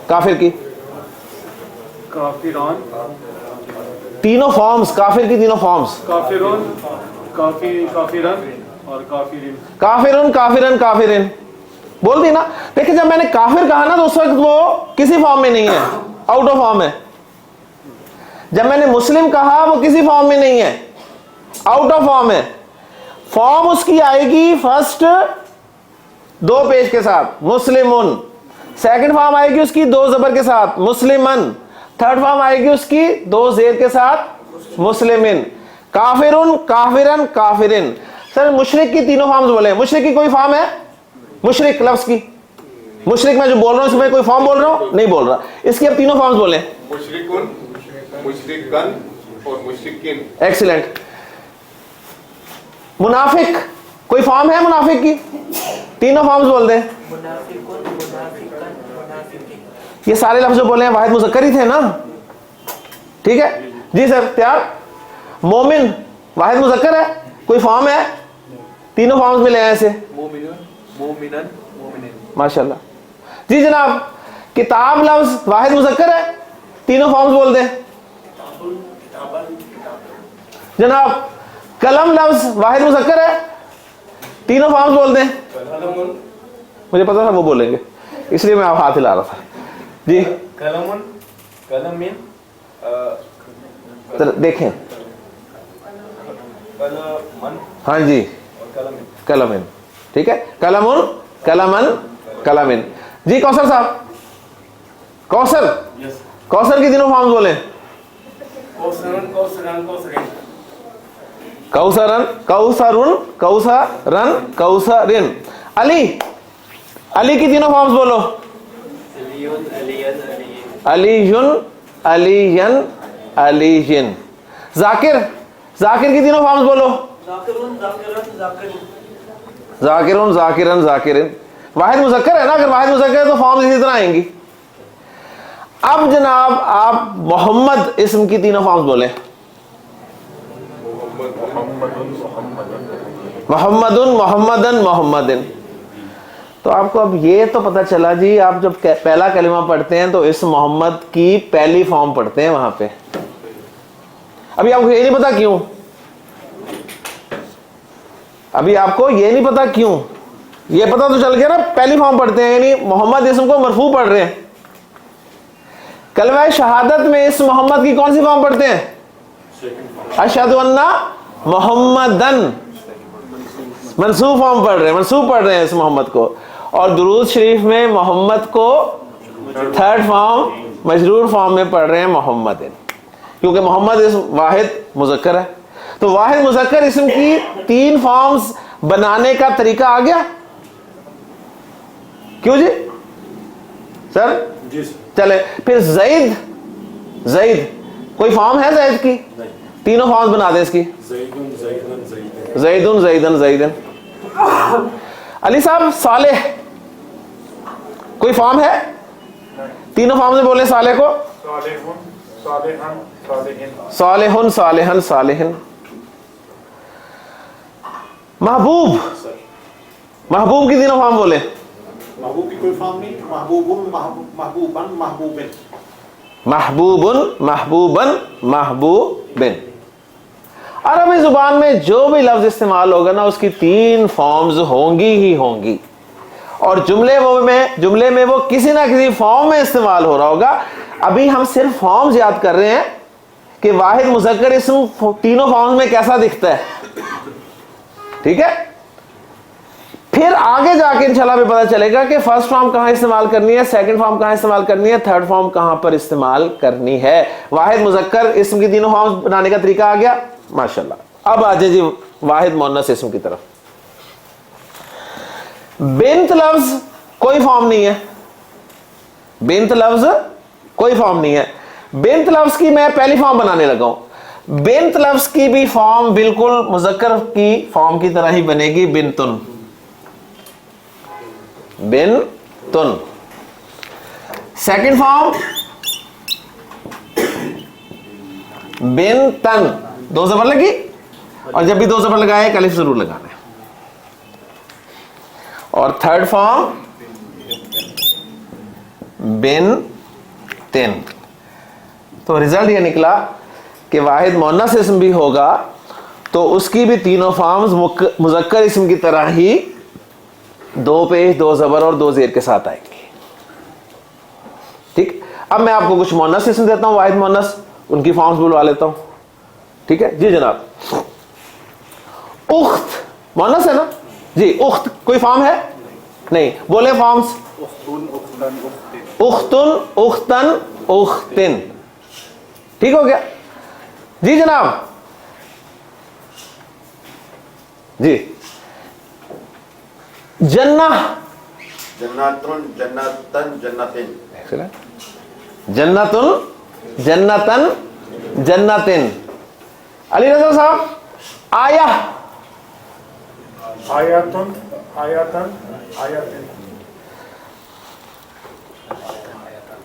काफिर की काफिरान, तीनों फॉर्म्स, काफिर की तीनों फॉर्म्स, काफिरुन, काफिरन और काफिरिन। काफिरुन, काफिरन, काफिरिन बोल दी ना। देखिए, जब मैंने काफिर कहा ना तो उस वक्त वो किसी फॉर्म में नहीं है, आउट ऑफ फॉर्म है। जब मैंने मुस्लिम कहा वो किसी फॉर्म में नहीं है, आउट ऑफ फॉर्म है। फॉर्म उसकी आएगी फर्स्ट दो पेश के साथ मुस्लिमुन, सेकंड फॉर्म आएगी उसकी दो जबर के साथ मुस्लिमन, थर्ड फॉर्म आएगी उसकी दो जेर के साथ मुस्लिमिन। काफिरुन, काफिरन, काफिरिन। सर मुशरिक की तीनों फॉर्म्स बोले, मुशरिक की कोई फॉर्म है? मुशरिक लफ्ज की, मुशरिक मैं जो बोल रहा हूं इसमें कोई फॉर्म बोल रहा हूं? नहीं बोल रहा। इसकी अब तीनों फॉर्म्स बोले, मुशरिकुन, मुशरिकन और मुशरिकिन। एक्सीलेंट। मुनाफिक कोई फॉर्म है मुनाफिक की? तीनों फॉर्म्स बोल दे। मुनाफिकुन, मुनाफिकन, मुनाफिकीन। ये सारे लफ्ज जो बोले हैं वाहिद मुज़क्कर ही थे ना? ठीक है जी सर, तैयार। मोमिन वाहिद मुज़क्कर है, कोई फॉर्म है? तीनों फॉर्म्स मिले हैं ऐसे, मोमिनुन, मोमिनन, मोमिनिन। माशाल्लाह जी जनाब। किताब लफ्ज वाहिद मुज़क्कर है, तीनों फॉर्म्स बोल दें जनाब। कलम लफ्ज वाहिद मुज़क्कर है, तीनों फॉर्म्स बोल दें। मुझे पता था वो बोलेंगे इसलिए मैं आप हाथ हिला रहा था जी। कलमुन, कलमिन, देखें, कलमन हाँ जी, और कलमिन। कलमिन, ठीक है। कलमुन, कलमन, कलमिन। जी कौसर साहब, कौसर, कौसर की तीनों फॉर्म्स बोले। कौसरन, कौसरन, कौसरिन। कौसरन, कौसरुन, कौसरन, कौसरिन। अली, अली की तीनों फॉर्म्स बोलो। अलियुन, अलियन, अलियन। अलीयुन, अलीयन, अलीयिन। जाकिर, जाकिर की तीनों फॉर्म्स बोलो। जाकिरुन, जाकिरन, जाकिरिन। जाकिरुन, जाकिरन, जाकिरिन। वाहिद मुज़क्कर है ना, अगर वाहिद मुज़क्कर है तो फॉर्म्स इसी तरह आएंगी। अब जनाब आप मोहम्मद इस्म की तीनों फॉर्म्स बोले। मोहम्मदुन, मोहम्मदन, मोहम्मदिन। तो आपको अब ये तो पता चला जी, आप जब पहला कलिमा पढ़ते हैं तो इस मोहम्मद की पहली फॉर्म पढ़ते हैं वहां पे। अभी आपको ये नहीं पता क्यों, अभी आपको ये नहीं पता क्यों, ये पता तो चल गया ना, पहली फॉर्म पढ़ते हैं, यानी मोहम्मद इस्म को मरफू पढ़ रहे हैं। कलमा शहादत में इस मोहम्मद की कौन सी फॉर्म पढ़ते हैं? अशहदु अन्ना मोहम्मदन, मंसूब फॉर्म पढ़ रहे हैं, मंसूब पढ़ रहे हैं इस मोहम्मद को। और दुरूद शरीफ में मोहम्मद को थर्ड फॉर्म मजरूर फॉर्म में पढ़ रहे हैं मोहम्मदिन, क्योंकि मोहम्मद इस वाहिद मुज़क्कर है। तो वाहिद मुज़क्कर इस्म की तीन फॉर्म्स बनाने का तरीका आ गया। क्यों जी सर? जी चले फिर जैद, जैद कोई फॉर्म है जैद की? तीनों फॉर्म्स बना दे इसकी। ज़ैदुन, ज़ैदन, ज़ैदन। जैदुन, जैदन, जैदन। अली साहब सालेह कोई फॉर्म है? तीनों फॉर्म से बोले सालेह को। सालेहुन, सालेहन, सालेहिन। सालेहुन, सालेहन, सालेहिन। महबूब, महबूब की तीनों फॉर्म बोले। महबूब की कोई फॉर्म नहीं, महबूबुन, महबूबन, महबूबिन। महबूबुन, महबूबन, महबूबिन। अरबी जुबान में जो भी लफ्ज इस्तेमाल होगा ना उसकी तीन फॉर्म्स होंगी ही होंगी, और जुमले में वो किसी ना किसी फॉर्म में इस्तेमाल हो रहा होगा। अभी हम सिर्फ फॉर्म्स याद कर रहे हैं कि वाहिद मुज़क्कर इस्म तीनों फॉर्म्स में कैसा दिखता है, ठीक है। फिर आगे जाके इंशाल्लाह भी पता चलेगा कि फर्स्ट फॉर्म कहां इस्तेमाल करनी है, सेकंड फॉर्म कहां इस्तेमाल करनी है, थर्ड फॉर्म कहां पर इस्तेमाल करनी है। वाहिद मुज़क्कर इस्म की तीनों फॉर्म्स बनाने का तरीका आ गया, माशाल्लाह। अब आ जाए जी वाहिद मुअन्नस इस्म की तरफ। बिन्त लफ्ज कोई फॉर्म नहीं है, बिन्त लफ्ज कोई फॉर्म नहीं है। बिन्त लफ्ज की मैं पहली फॉर्म बनाने लगा हूं। बिन्त लफ्ज की भी फॉर्म बिल्कुल मुज़क्कर की फॉर्म की तरह ही बनेगी, बिन्तुन, बिन्तुन। सेकंड फॉर्म बिन्तन, दो जबर लगी, और जब भी दो जबर लगाए अलिफ जरूर लगाना है। और थर्ड फॉर्म बिन्तिन। तो रिजल्ट ये निकला कि वाहिद मुअन्नस इस्म भी होगा तो उसकी भी तीनों फॉर्म्स मुज़क्कर इस्म की तरह ही दो पेश, दो जबर और दो जेर के साथ आएंगी, ठीक। अब मैं आपको कुछ मुअन्नस इस्म देता हूं वाहिद मुअन्नस, उनकी फॉर्म्स बुलवा लेता हूं, ठीक है जी जनाब। उख्त मुअन्नस है ना जी, उख्त कोई फॉर्म है नहीं, बोले फॉर्म्स। उख्तुन, उख्तन, उख्तिन, ठीक हो गया जी जनाब जी। जन्नह, जन्नतुन, जन्नतन, जन्नतिन। जन्नतुन, जन्नतन, जन्नतिन। अली रजा साहब, आया, आयातुन, आयातन, आयातिन।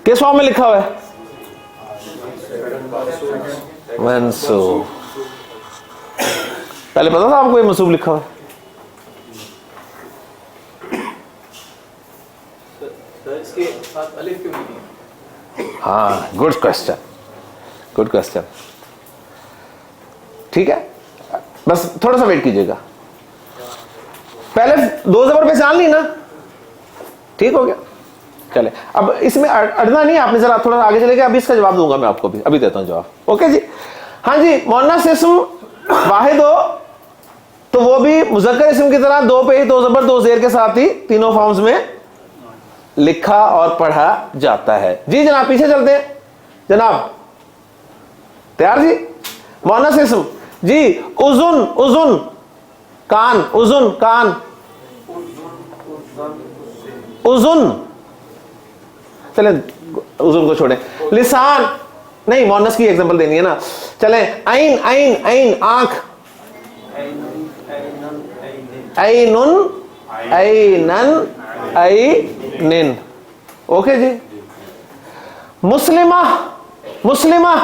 किस फॉर्म में लिखा हुआ है? मंसूब। पहले पता था आपको ये मंसूब लिखा हुआ है? सर इसके साथ अलिफ क्यों नहीं है? हाँ, गुड क्वेश्चन, गुड क्वेश्चन। ठीक है, बस थोड़ा सा वेट कीजिएगा। पहले दो जबर पहचान ली ना, ठीक हो गया। चले, अब इसमें अड़ना नहीं, आपने जरा थोड़ा आगे चले गए। अभी इसका जवाब दूंगा मैं आपको, भी अभी देता हूं जवाब। ओके जी, हाँ जी। मुअन्नस इस्म वाहिद हो तो वो भी मुज़क्कर इस्म की तरह दो पे ही, दो जबर दो जेर के साथ ही तीनों फॉर्म्स में लिखा और पढ़ा जाता है जी जनाब। पीछे चलते हैं जनाब, तैयार जी। मुअन्नस इस्म जी, उजुन, उजुन कान, उजुन कान, उजुन, चले उजुन को छोड़ें। लिसान नहीं, मुअन्नस की एग्जांपल देनी है ना। चले, ऐन, ऐन, ऐन आंख, ऐनुन, ऐनन, ऐनिन। ओके जी। मुस्लिमा, मुस्लिमा,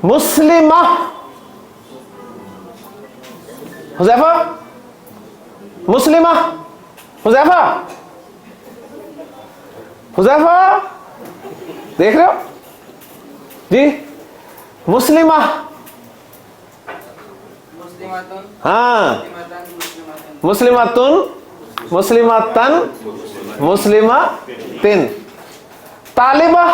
मुस्लिमा। हुज़ैफा, मुस्लिमा, हुज़ैफा, हुज़ैफा, देख रहे हो जी? मुस्लिमा, हाँ, मुस्लिमातुन, मुस्लिमातन, मुस्लिमातिन। तालिबा,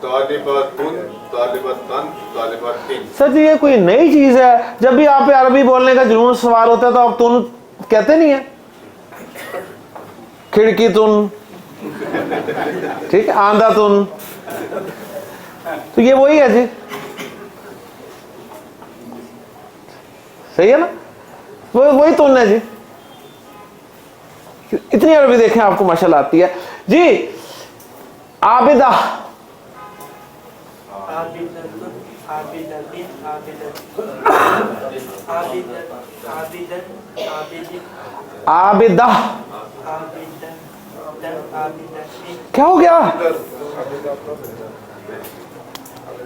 तालिबातुन, तालिबातन, तालिबातिन। सर जी ये कोई नई चीज है? जब भी आप पे अरबी बोलने का जुनून सवार होता है तो आप तुन कहते नहीं है? खिड़की तुन, ठीक है, आंधा तुन, तो ये वही है जी, सही है ना? वही तुन है जी। इतनी अरबी देखें आपको माशाल्लाह आती है जी। आबिदा, आबिदा, क्या हो गया?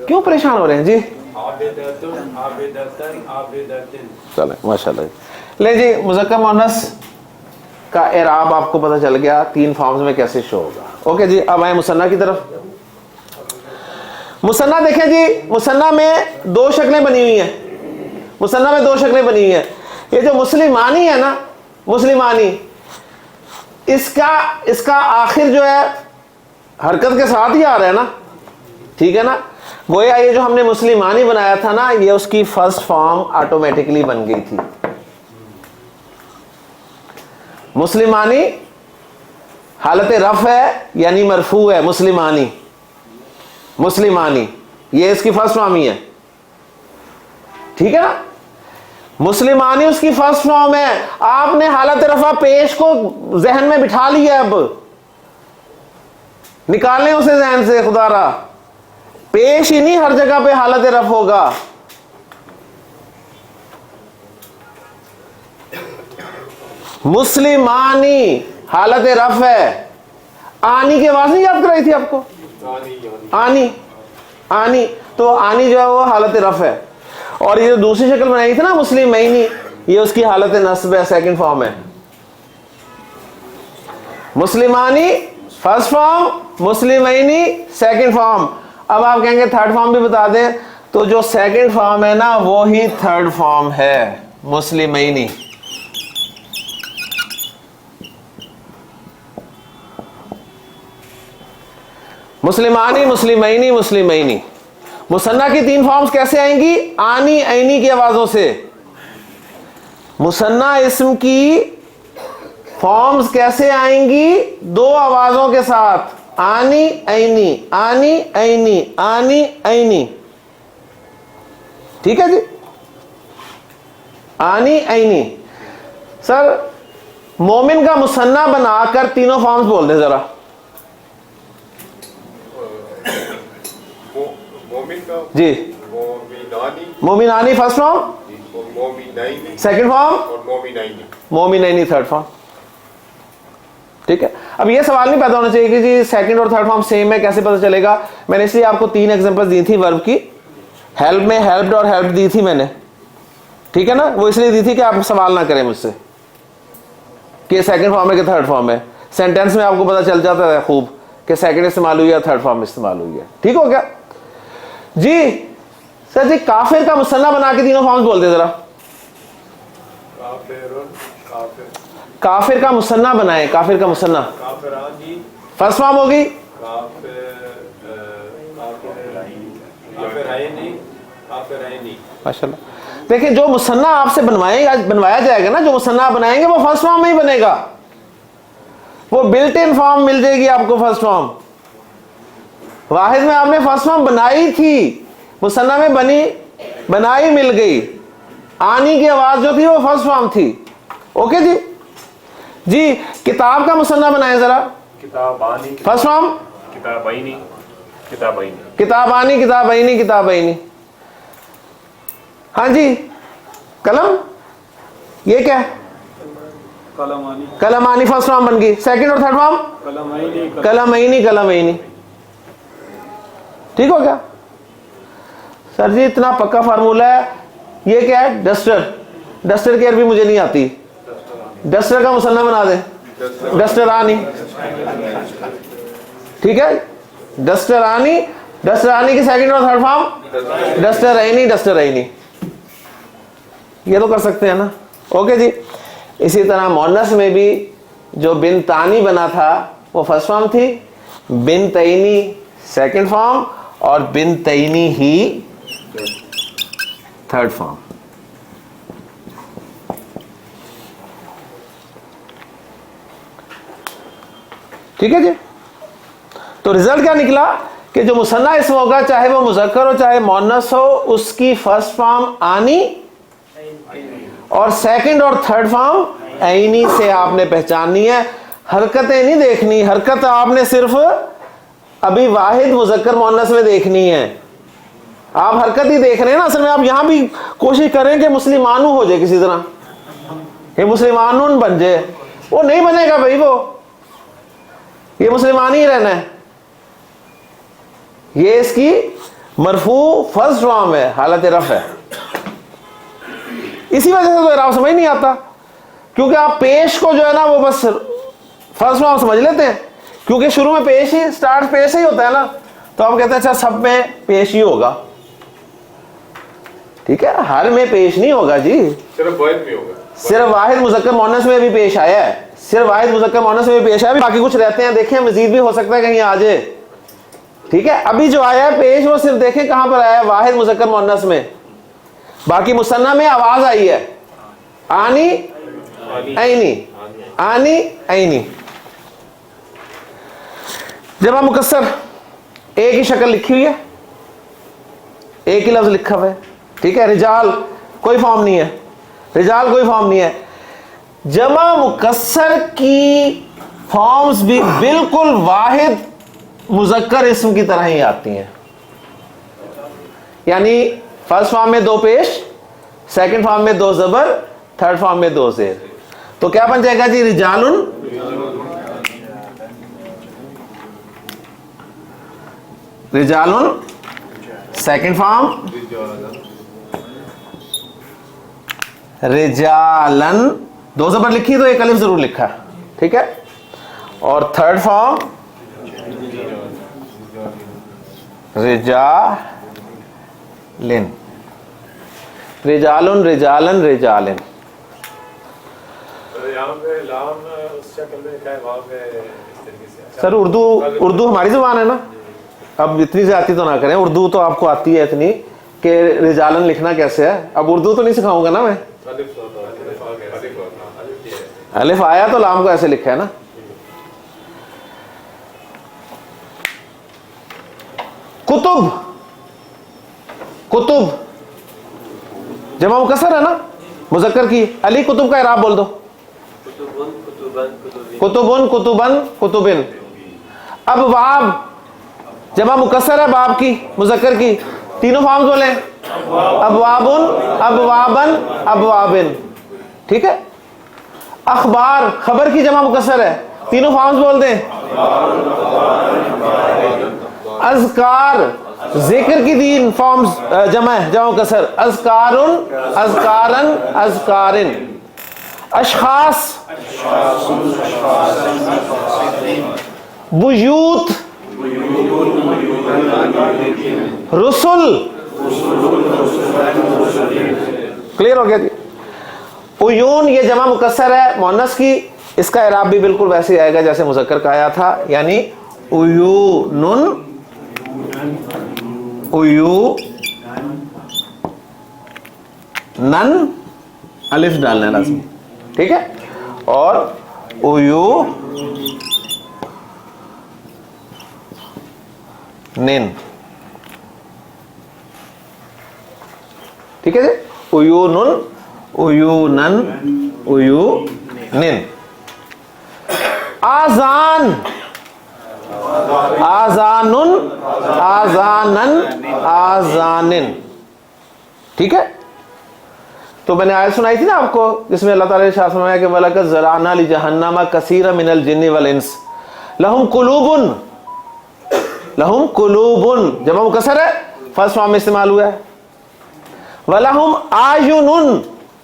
क्यों परेशान हो रहे हैं जी? आबिदतुन, आबिदतन, आबिदतिन। चले माशाल्लाह। ले जी, मुज़क्कर मुअन्नस का एराब आपको पता चल गया, तीन फॉर्म्स में कैसे शो होगा। ओके जी, अब आए मुसन्ना की तरफ। मुसन्ना देखें जी, मुसन्ना में दो शक्लें बनी हुई हैं। मुसन्ना में दो शक्लें बनी हुई हैं। ये जो मुस्लिमानी है ना, मुस्लिमानी, इसका आखिर जो है हरकत के साथ ही आ रहा है ना, ठीक है ना? गोया ये जो हमने मुस्लिमानी बनाया था ना, ये उसकी फर्स्ट फॉर्म ऑटोमेटिकली बन गई थी। मुस्लिमानी हालत रफ है यानी मरफू है। मुस्लिमानी, मुस्लिमानी ये इसकी फर्स्ट फॉर्म ही है, ठीक है ना? मुस्लिमानी उसकी फर्स्ट फॉर्म है। आपने हालत रफा पेश को जहन में बिठा लिया, अब निकालें उसे जहन से। खुदारा पेश ही नहीं, हर जगह पे हालत रफ होगा। मुस्लिमानी हालत रफ है। आनी की आवाज नहीं याद कराई थी आपको? आनी, आनी, तो आनी जो है वो हालत रफ है। और ये जो दूसरी शक्ल बनाई थी ना मुस्लिमैनी, ये उसकी हालत नस्ब है, सेकंड फॉर्म है। मुस्लिमानी फर्स्ट फॉर्म, मुस्लिमैनी सेकंड फॉर्म। अब आप कहेंगे थर्ड फॉर्म भी बता दें, तो जो सेकंड फॉर्म है ना वो ही थर्ड फॉर्म है, मुस्लिमैनी। मुस्लिमानी, मुस्लिमैनी, मुस्लिमैनी। मुसन्ना की 3 फॉर्म्स कैसे आएंगी? आनी ऐनी की आवाजों से। मुसन्ना इस्म की फॉर्म्स कैसे आएंगी? 2 आवाजों के साथ, आनी ऐनी, आनी ऐनी, आनी ऐनी। ठीक है जी, आनी ऐनी। सर मोमिन का मुसन्ना बनाकर तीनों फॉर्म्स बोल दे जरा। मोमिन का जी, मोमिनानी, मोमिनानी फर्स्ट फॉर्म, मोमिनैनी सेकंड फॉर्म, और मोमिनैनी। मोमिनैनी थर्ड फॉर्म। ठीक है, अब ये सवाल नहीं पैदा होना चाहिए कि जी सेकंड और थर्ड फॉर्म सेम है, कैसे पता चलेगा। मैंने इसलिए आपको 3 एग्जांपल दी थी वर्ब की। हेल्प में हेल्प्ड और हेल्प दी थी मैंने, ठीक है ना। वो इसलिए दी थी कि आप सवाल ना करें मुझसे कि सेकंड फॉर्म है कि थर्ड फॉर्म है। सेंटेंस में आपको पता चल जाता है खूब कि सेकंड इस्तेमाल हुई है, थर्ड फॉर्म इस्तेमाल हुई है। ठीक हो गया जी। सर जी काफिर का मुसन्ना बना के तीनों फॉर्म्स बोल दे जरा। काफिर का मुसन्ना बनाए, काफिर का मुसन्ना। फर्स्ट फॉर्म होगी माशाल्लाह। देखिए जो मुसन्ना आपसे बनवाया जाएगा ना, जो मुसन्ना आप बनाएंगे वो फर्स्ट फॉर्म में ही बनेगा। वो बिल्ट इन फॉर्म मिल जाएगी आपको फर्स्ट फॉर्म। वाहिद में आपने फर्स्ट फॉर्म बनाई थी, मुसन्ना में बनाई मिल गई। आनी की आवाज जो थी वो फर्स्ट फॉर्म थी। ओके जी। जी किताब का मुसन्ना बनाए जरा। किताबानी, फर्स्ट फॉर्म किताबैनी, किताबैनी। किताबानी, किताबैनी, किताबैनी। हाँ जी। कलम, ये क्या है? कलमानी, कलमानी फर्स्ट फॉर्म बन गई। सेकंड और थर्ड फॉर्म कलमैनी, कलमैनी, कलमैनी। ठीक हो गया सर जी, इतना पक्का फार्मूला है। ये क्या है? डस्टर। डस्टर की अरबी मुझे नहीं आती, डस्टर का मुसन्ना बना दे। डस्टरानी। ठीक है, डस्टरानी। डस्टरानी की सेकंड और थर्ड फॉर्म डस्टरैनी, डस्टरैनी। ये तो कर सकते हैं ना। ओके जी। इसी तरह मोनस में भी जो बिन तानी बना था वो फर्स्ट फॉर्म थी, बिन तैनी सेकंड फॉर्म और बिन तैनी ही थर्ड फॉर्म। ठीक है जी। तो रिजल्ट क्या निकला कि जो मुसन्ना इसम होगा, चाहे वो मुज़क्कर हो चाहे मोनस हो, उसकी फर्स्ट फॉर्म आनी और सेकंड और थर्ड फॉर्म ऐनी से आपने पहचाननी है। हरकतें नहीं देखनी, हरकत आपने सिर्फ अभी वाहिद मुज़क्कर मोनस में देखनी है। आप हरकत ही देख रहे हैं ना। असल में आप यहां भी कोशिश करें कि मुस्लिमानू हो जाए किसी तरह, ये मुस्लिमानून बन जाए। वो नहीं बनेगा भाई, वो ये मुसलमान ही रहना है। ये इसकी मरफू फर्स्ट फॉर्म है, हालत रफ है। इसी वजह से तो इराब समझ नहीं आता, क्योंकि आप पेश को जो है ना वो बस फर्स्ट फॉर्म समझ लेते हैं, क्योंकि शुरू में पेश ही स्टार्ट पेश ही होता है ना। तो आप कहते हैं अच्छा सब में पेश ही होगा। ठीक है, हर में पेश नहीं होगा जी, सिर्फ वाहिद में होगा। सिर्फ वाहिद मुज़क्कर मोनस में भी पेश आया है, सिर्फ वाहिद मुज़क्कर मोनस में भी पेश आया। बाकी कुछ रहते हैं, देखें मजीद भी हो सकता है कहीं आ जाए। ठीक है, अभी जो आया है पेश वो सिर्फ देखें कहां पर आया है, वाहिद मुज़क्कर मोनस में। बाकी मुसन्ना में आवाज आई है आनी ऐनी, आनी ऐनी। जब हम मुकस्सर एक ही शक्ल लिखी हुई है, एक ही लफ्ज लिखा हुआ है। ठीक है, रिजाल कोई फॉर्म नहीं है, रिजाल कोई फॉर्म नहीं है। जमा मुकस्सर की फॉर्म्स भी बिल्कुल वाहिद मुज़क्कर इस्म की तरह ही आती हैं। यानी फर्स्ट फॉर्म में 2 पेश, सेकंड फॉर्म में 2 ज़बर, थर्ड फॉर्म में 2 ज़ेर। तो क्या बन जाएगा जी? रिजालुन, रिजालुन सेकंड फॉर्म, रिजालन 2 ज़बर लिखी तो एक अलिफ जरूर लिखा। ठीक है, और थर्ड फॉर्म रिजालिन, रिजालुन, रिजालन, रिजालिन। सर उर्दू हमारी जुबान है ना, अब इतनी ज्यादा तो ना करें, उर्दू तो आपको आती है इतनी कि रिजालन लिखना कैसे है, अब उर्दू तो नहीं सिखाऊंगा ना मैं। अलिफ आया तो लाम को ऐसे लिखा है ना। कुतुब, कुतुब जमा मुकस्सर है ना मुजक्कर की। अली कुतुब का इराब बोल दो। कुतुबुन, कुतुबन, कुतुबिन। अब बाब जमा मुकस्सर है बाब की, मुजक्कर की, तीनों फॉर्म्स बोले, अबवाबुन, अबवाबन, अबवाबिन। ठीक है। अखबार खबर की जमा मुकस्सर है, तीनों फॉर्म्स बोल दें। अज़कार जिक्र की तीन फॉर्म्स जमा है, जमा मुकस्सर, अज़कारुन, अज़कारन, अज़कारिन। अशखास बुयूत, रुसुल। क्लियर हो गया जी। उयून ये जमा मुकस्सर है मुअन्नस की, इसका इराब भी बिल्कुल वैसे आएगा जैसे मुज़क्कर का आया था, यानी उयूनुन, उयू नन, अलिफ डालना है लाज़मी। ठीक है। और उयू निन। ठीक है जी। उयूनुन, उयूनन, उयूनिन। आजान, आजानुन, आजानन, आजानिन। ठीक है। तो मैंने आयत सुनाई थी ना आपको जिसमें अल्लाह ताला ने इरशाद फरमाया कि वलकद ज़राना लि जहन्नम कसीरा मिनल जिन्नि वल इंस लहुम कुलूबुन, लहुम कुलूबुन जमा मुकस्सर है, फर्स्ट फॉर्म में इस्तेमाल हुआ है। वलहुम आयुनुन,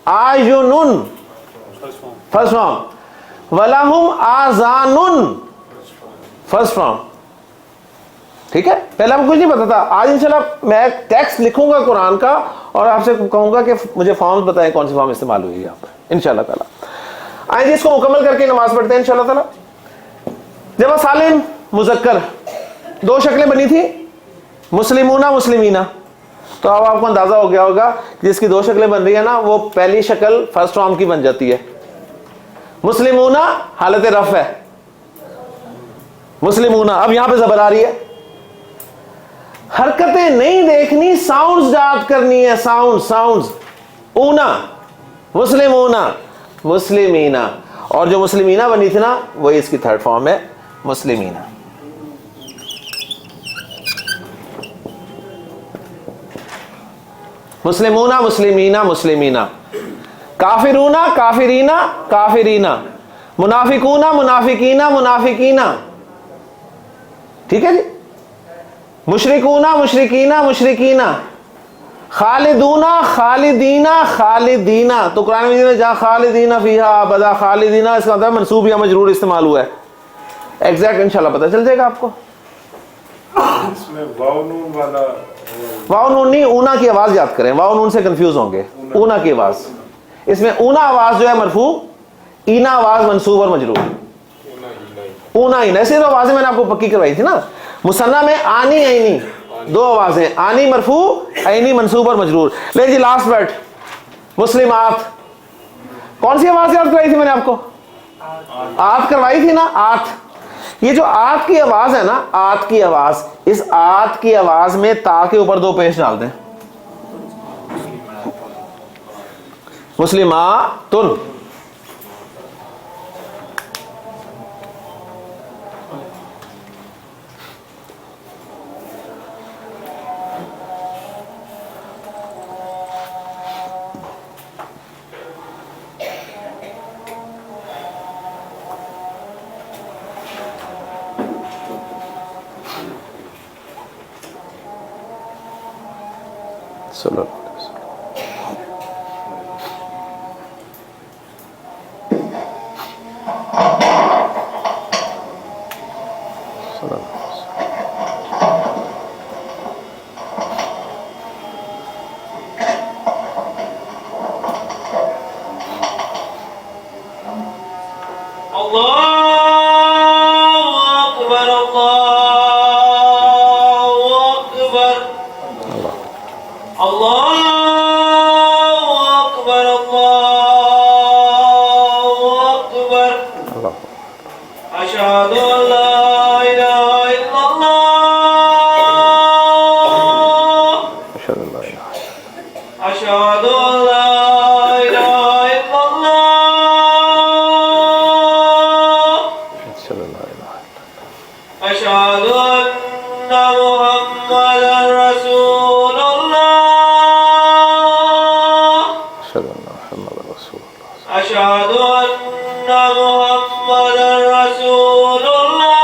आयुनुन फर्स्ट फॉर्म। वलहुम आजानुन फर्स्ट फॉर्म। ठीक है। पहले हमको कुछ नहीं पता था, आज इंशाल्लाह मैं टेक्स्ट लिखूंगा कुरान का और आपसे कहूंगा कि मुझे फॉर्म्स बताएं कौन सी फॉर्म इस्तेमाल हुई है यहाँ पर इंशाल्लाह ताला। आइए इसको मुकम्मल करके नमाज पढ़ते हैं इंशाल्लाह ताला। जमा सालिम मुजक्कर, दो शक्लें बनी थी, मुस्लिमूना, मुस्लिमीना। तो अब आपको अंदाजा हो गया होगा जिसकी दो शक्लें बन रही है ना, वो पहली शक्ल फर्स्ट फॉर्म की बन जाती है। मुस्लिमूना हालत रफ है, मुस्लिमूना। अब यहां पे जबर आ रही है, हरकतें नहीं देखनी, साउंड्स याद करनी है, साउंड, साउंड्स। ऊना, मुस्लिमूना, मुस्लिमीना। और जो मुस्लिमीना बनी थी ना वही इसकी थर्ड फॉर्म है, मुस्लिमीना। मुस्लिमूना, मुस्लिमीना, मुस्लिमीना। काफिरूना, काफिरीना, काफिरीना। मुनाफिकूना, मुनाफिकीना, मुनाफिकीना। ठीक है जी। मुशरिकूना, मुशरिकीना, मुशरिकीना। खालिदूना, खालिदीना, खालिदीना। तो कुरान में जहाँ खालिदीना फीहा अबदा, खालिदीना इसका मतलब मंसूब या मजरूर इस्तेमाल हुआ है। एग्जैक्ट इंशाल्लाह पता चल जाएगा आपको। इसमें वाव नून वाला, वाव नून नहीं, ऊना की आवाज याद करें, वाव नून से कंफ्यूज होंगे। ऊना की आवाज, इसमें ऊना आवाज जो है मरफू, ईना आवाज मंसूब और मजरूर। ऊना ईना, ऐसे तो आवाजें मैंने आपको पक्की करवाई थी ना। मुसन्ना में आनी ऐनी दो आवाजें, आनी मरफू, ऐनी मंसूब और मजरूर। ले जी लास्ट वर्ड मुस्लिमात। कौन सी आवाज याद करवाई थी मैंने आपको? आत करवाई थी ना, आत। ये जो आत की आवाज है ना, आत की आवाज, इस आत की आवाज में ता के ऊपर दो पेश डाल दें, मुस्लिमातुन। चलो अल्लाहु अकबर, अल्लाहु अल्लाहु अकबर अल्लाहु अकबर अशहदु अल्ला इलाहा इल्लल्लाह अशहदु अल्ला इलाहा इल्लल्लाह अशहदु अन्ना मुहम्मदर रसूलुल्लाह अशहदु अन्ना मुहम्मदर रसूलुल्लाह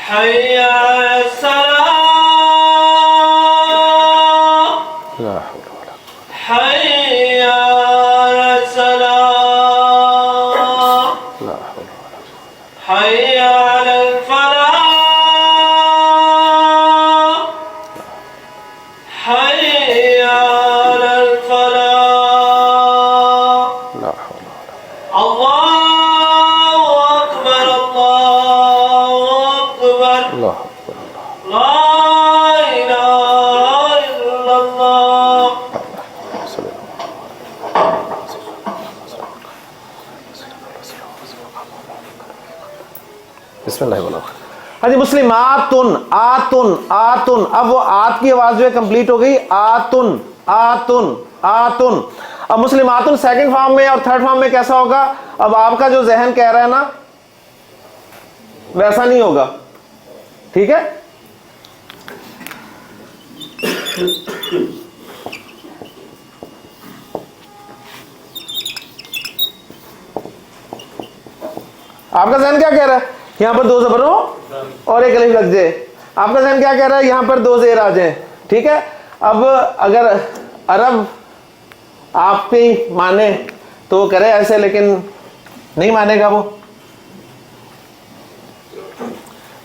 हय्य अलस्सलाह हय्य अलस्सलाह हय्य अलल फलाह हय्य अलल फलाह अल्लाहु अकबर ला इलाहा इल्लल्लाह। बिस्मिल्लाह बोलो। हाँ जी, मुस्लिम आतुन आतुन आतुन। अब वो आत की आवाज जो है कंप्लीट हो गई, आतुन आतुन आतुन। अब मुस्लिम आतुन सेकंड फॉर्म में और थर्ड फॉर्म में कैसा होगा? अब आपका जो जहन कह रहा है ना वैसा नहीं होगा, ठीक है? आपका जहन क्या कह रहा है? यहां पर दो जबर हो और एक अलिफ लग जाए। आपका जहन क्या कह रहा है? यहां पर दो जेर आ जाए, ठीक है? अब अगर अरब आप पे माने तो वो करे ऐसे, लेकिन नहीं मानेगा वो।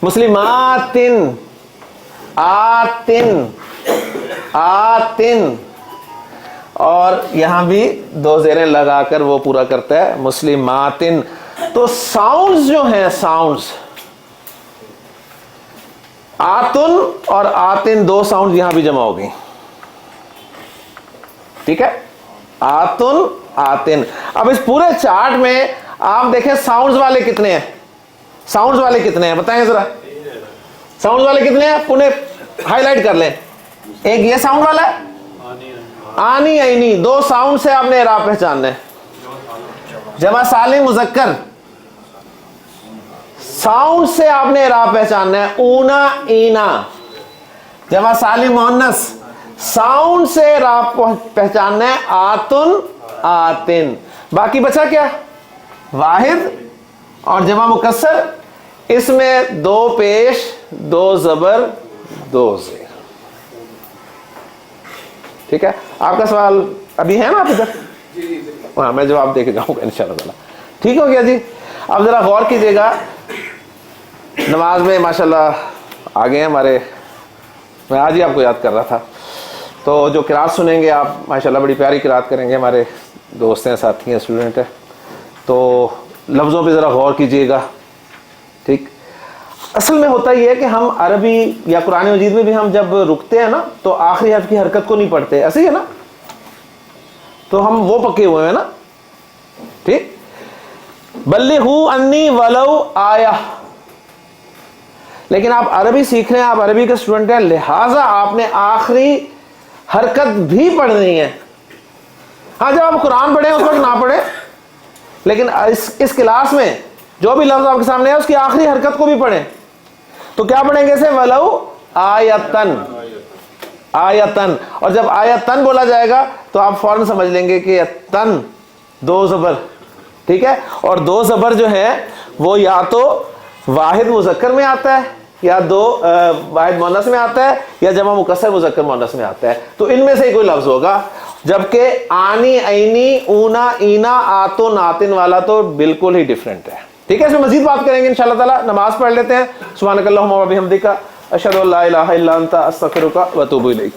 मुस्लिमातिन आतिन आतिन, और यहां भी दो जेरें लगाकर वो पूरा करता है मुस्लिमातिन। तो साउंड्स जो हैं, साउंड्स आतुन और आतिन, दो साउंड यहां भी जमा हो गई, ठीक है? आतुन आतिन। अब इस पूरे चार्ट में आप देखें साउंड्स वाले कितने हैं, साउंड्स वाले कितने हैं बताएं जरा। साउंड्स वाले कितने हैं पुणे हाईलाइट कर लें। एक ये साउंड वाला है आनी आईनी, दो साउंड से आपने इराब पहचानना है। जमा सालिम मुजक्कर, साउंड से आपने इराब पहचानना है। ऊना ईना। जमा सालिम मुअन्नस, साउंड से इराब पहचानना है। आतुन आतिन। बाकी बचा क्या? वाहिद और जमा मुकस्सर, इसमें दो पेश, दो जबर, दो जेर, ठीक है? आपका सवाल अभी है ना आप इधर? हाँ, मैं जवाब देके जाऊंगा इंशाल्लाह। ठीक हो गया जी। अब जरा गौर कीजिएगा, नमाज में माशाल्लाह आगे हैं हमारे, मैं आज ही आपको याद कर रहा था। तो जो किरात सुनेंगे आप माशाल्लाह बड़ी प्यारी किरात करेंगे, हमारे दोस्त हैं, साथी हैं, स्टूडेंट हैं। तो लफ्ज़ों पे ज़रा गौर कीजिएगा, ठीक? असल में होता ही है कि हम अरबी या कुरान मजीद में भी हम जब रुकते हैं ना तो आखिरी हर्फ की हरकत को नहीं पढ़ते, ऐसे ही है ना? तो हम वो पक्के हुए हैं ना, ठीक? बल्लिगू अन्नी वलौ आया। लेकिन आप अरबी सीख रहे हैं, आप अरबी के स्टूडेंट हैं, लिहाजा आपने आखिरी हरकत भी पढ़नी है। हाँ, जब आप कुरान पढ़े उस वक्त ना पढ़े, लेकिन इस क्लास में जो भी लफ्ज आपके सामने है उसकी आखिरी हरकत को भी पढ़ें। तो क्या पढ़ेंगे से? वलौ आयतन आयतन। और जब आयतन बोला जाएगा तो आप फौरन समझ लेंगे कि तन दो जबर, ठीक है? और दो जबर जो है वो या तो वाहिद मुजक्कर में आता है, या दो वाहिद मुअन्नस में आता है, या जमा मुकस्सर मुजक्कर मुअन्नस में आता है। तो इनमें से ही कोई लफ्ज होगा। जबकि आनी ऐनी ऊना ईना आतुन आतिन वाला तो बिल्कुल ही डिफरेंट है, ठीक है? इसमें मजीद बात करेंगे इंशाअल्लाह ताला। नमाज पढ़ लेते हैं। सुब्हानकल्लाहुम्मा व बिहम्दिका अशहदु अल्ला इलाहा इल्ला अंता अस्तगफिरुका व अतूबु इलैक।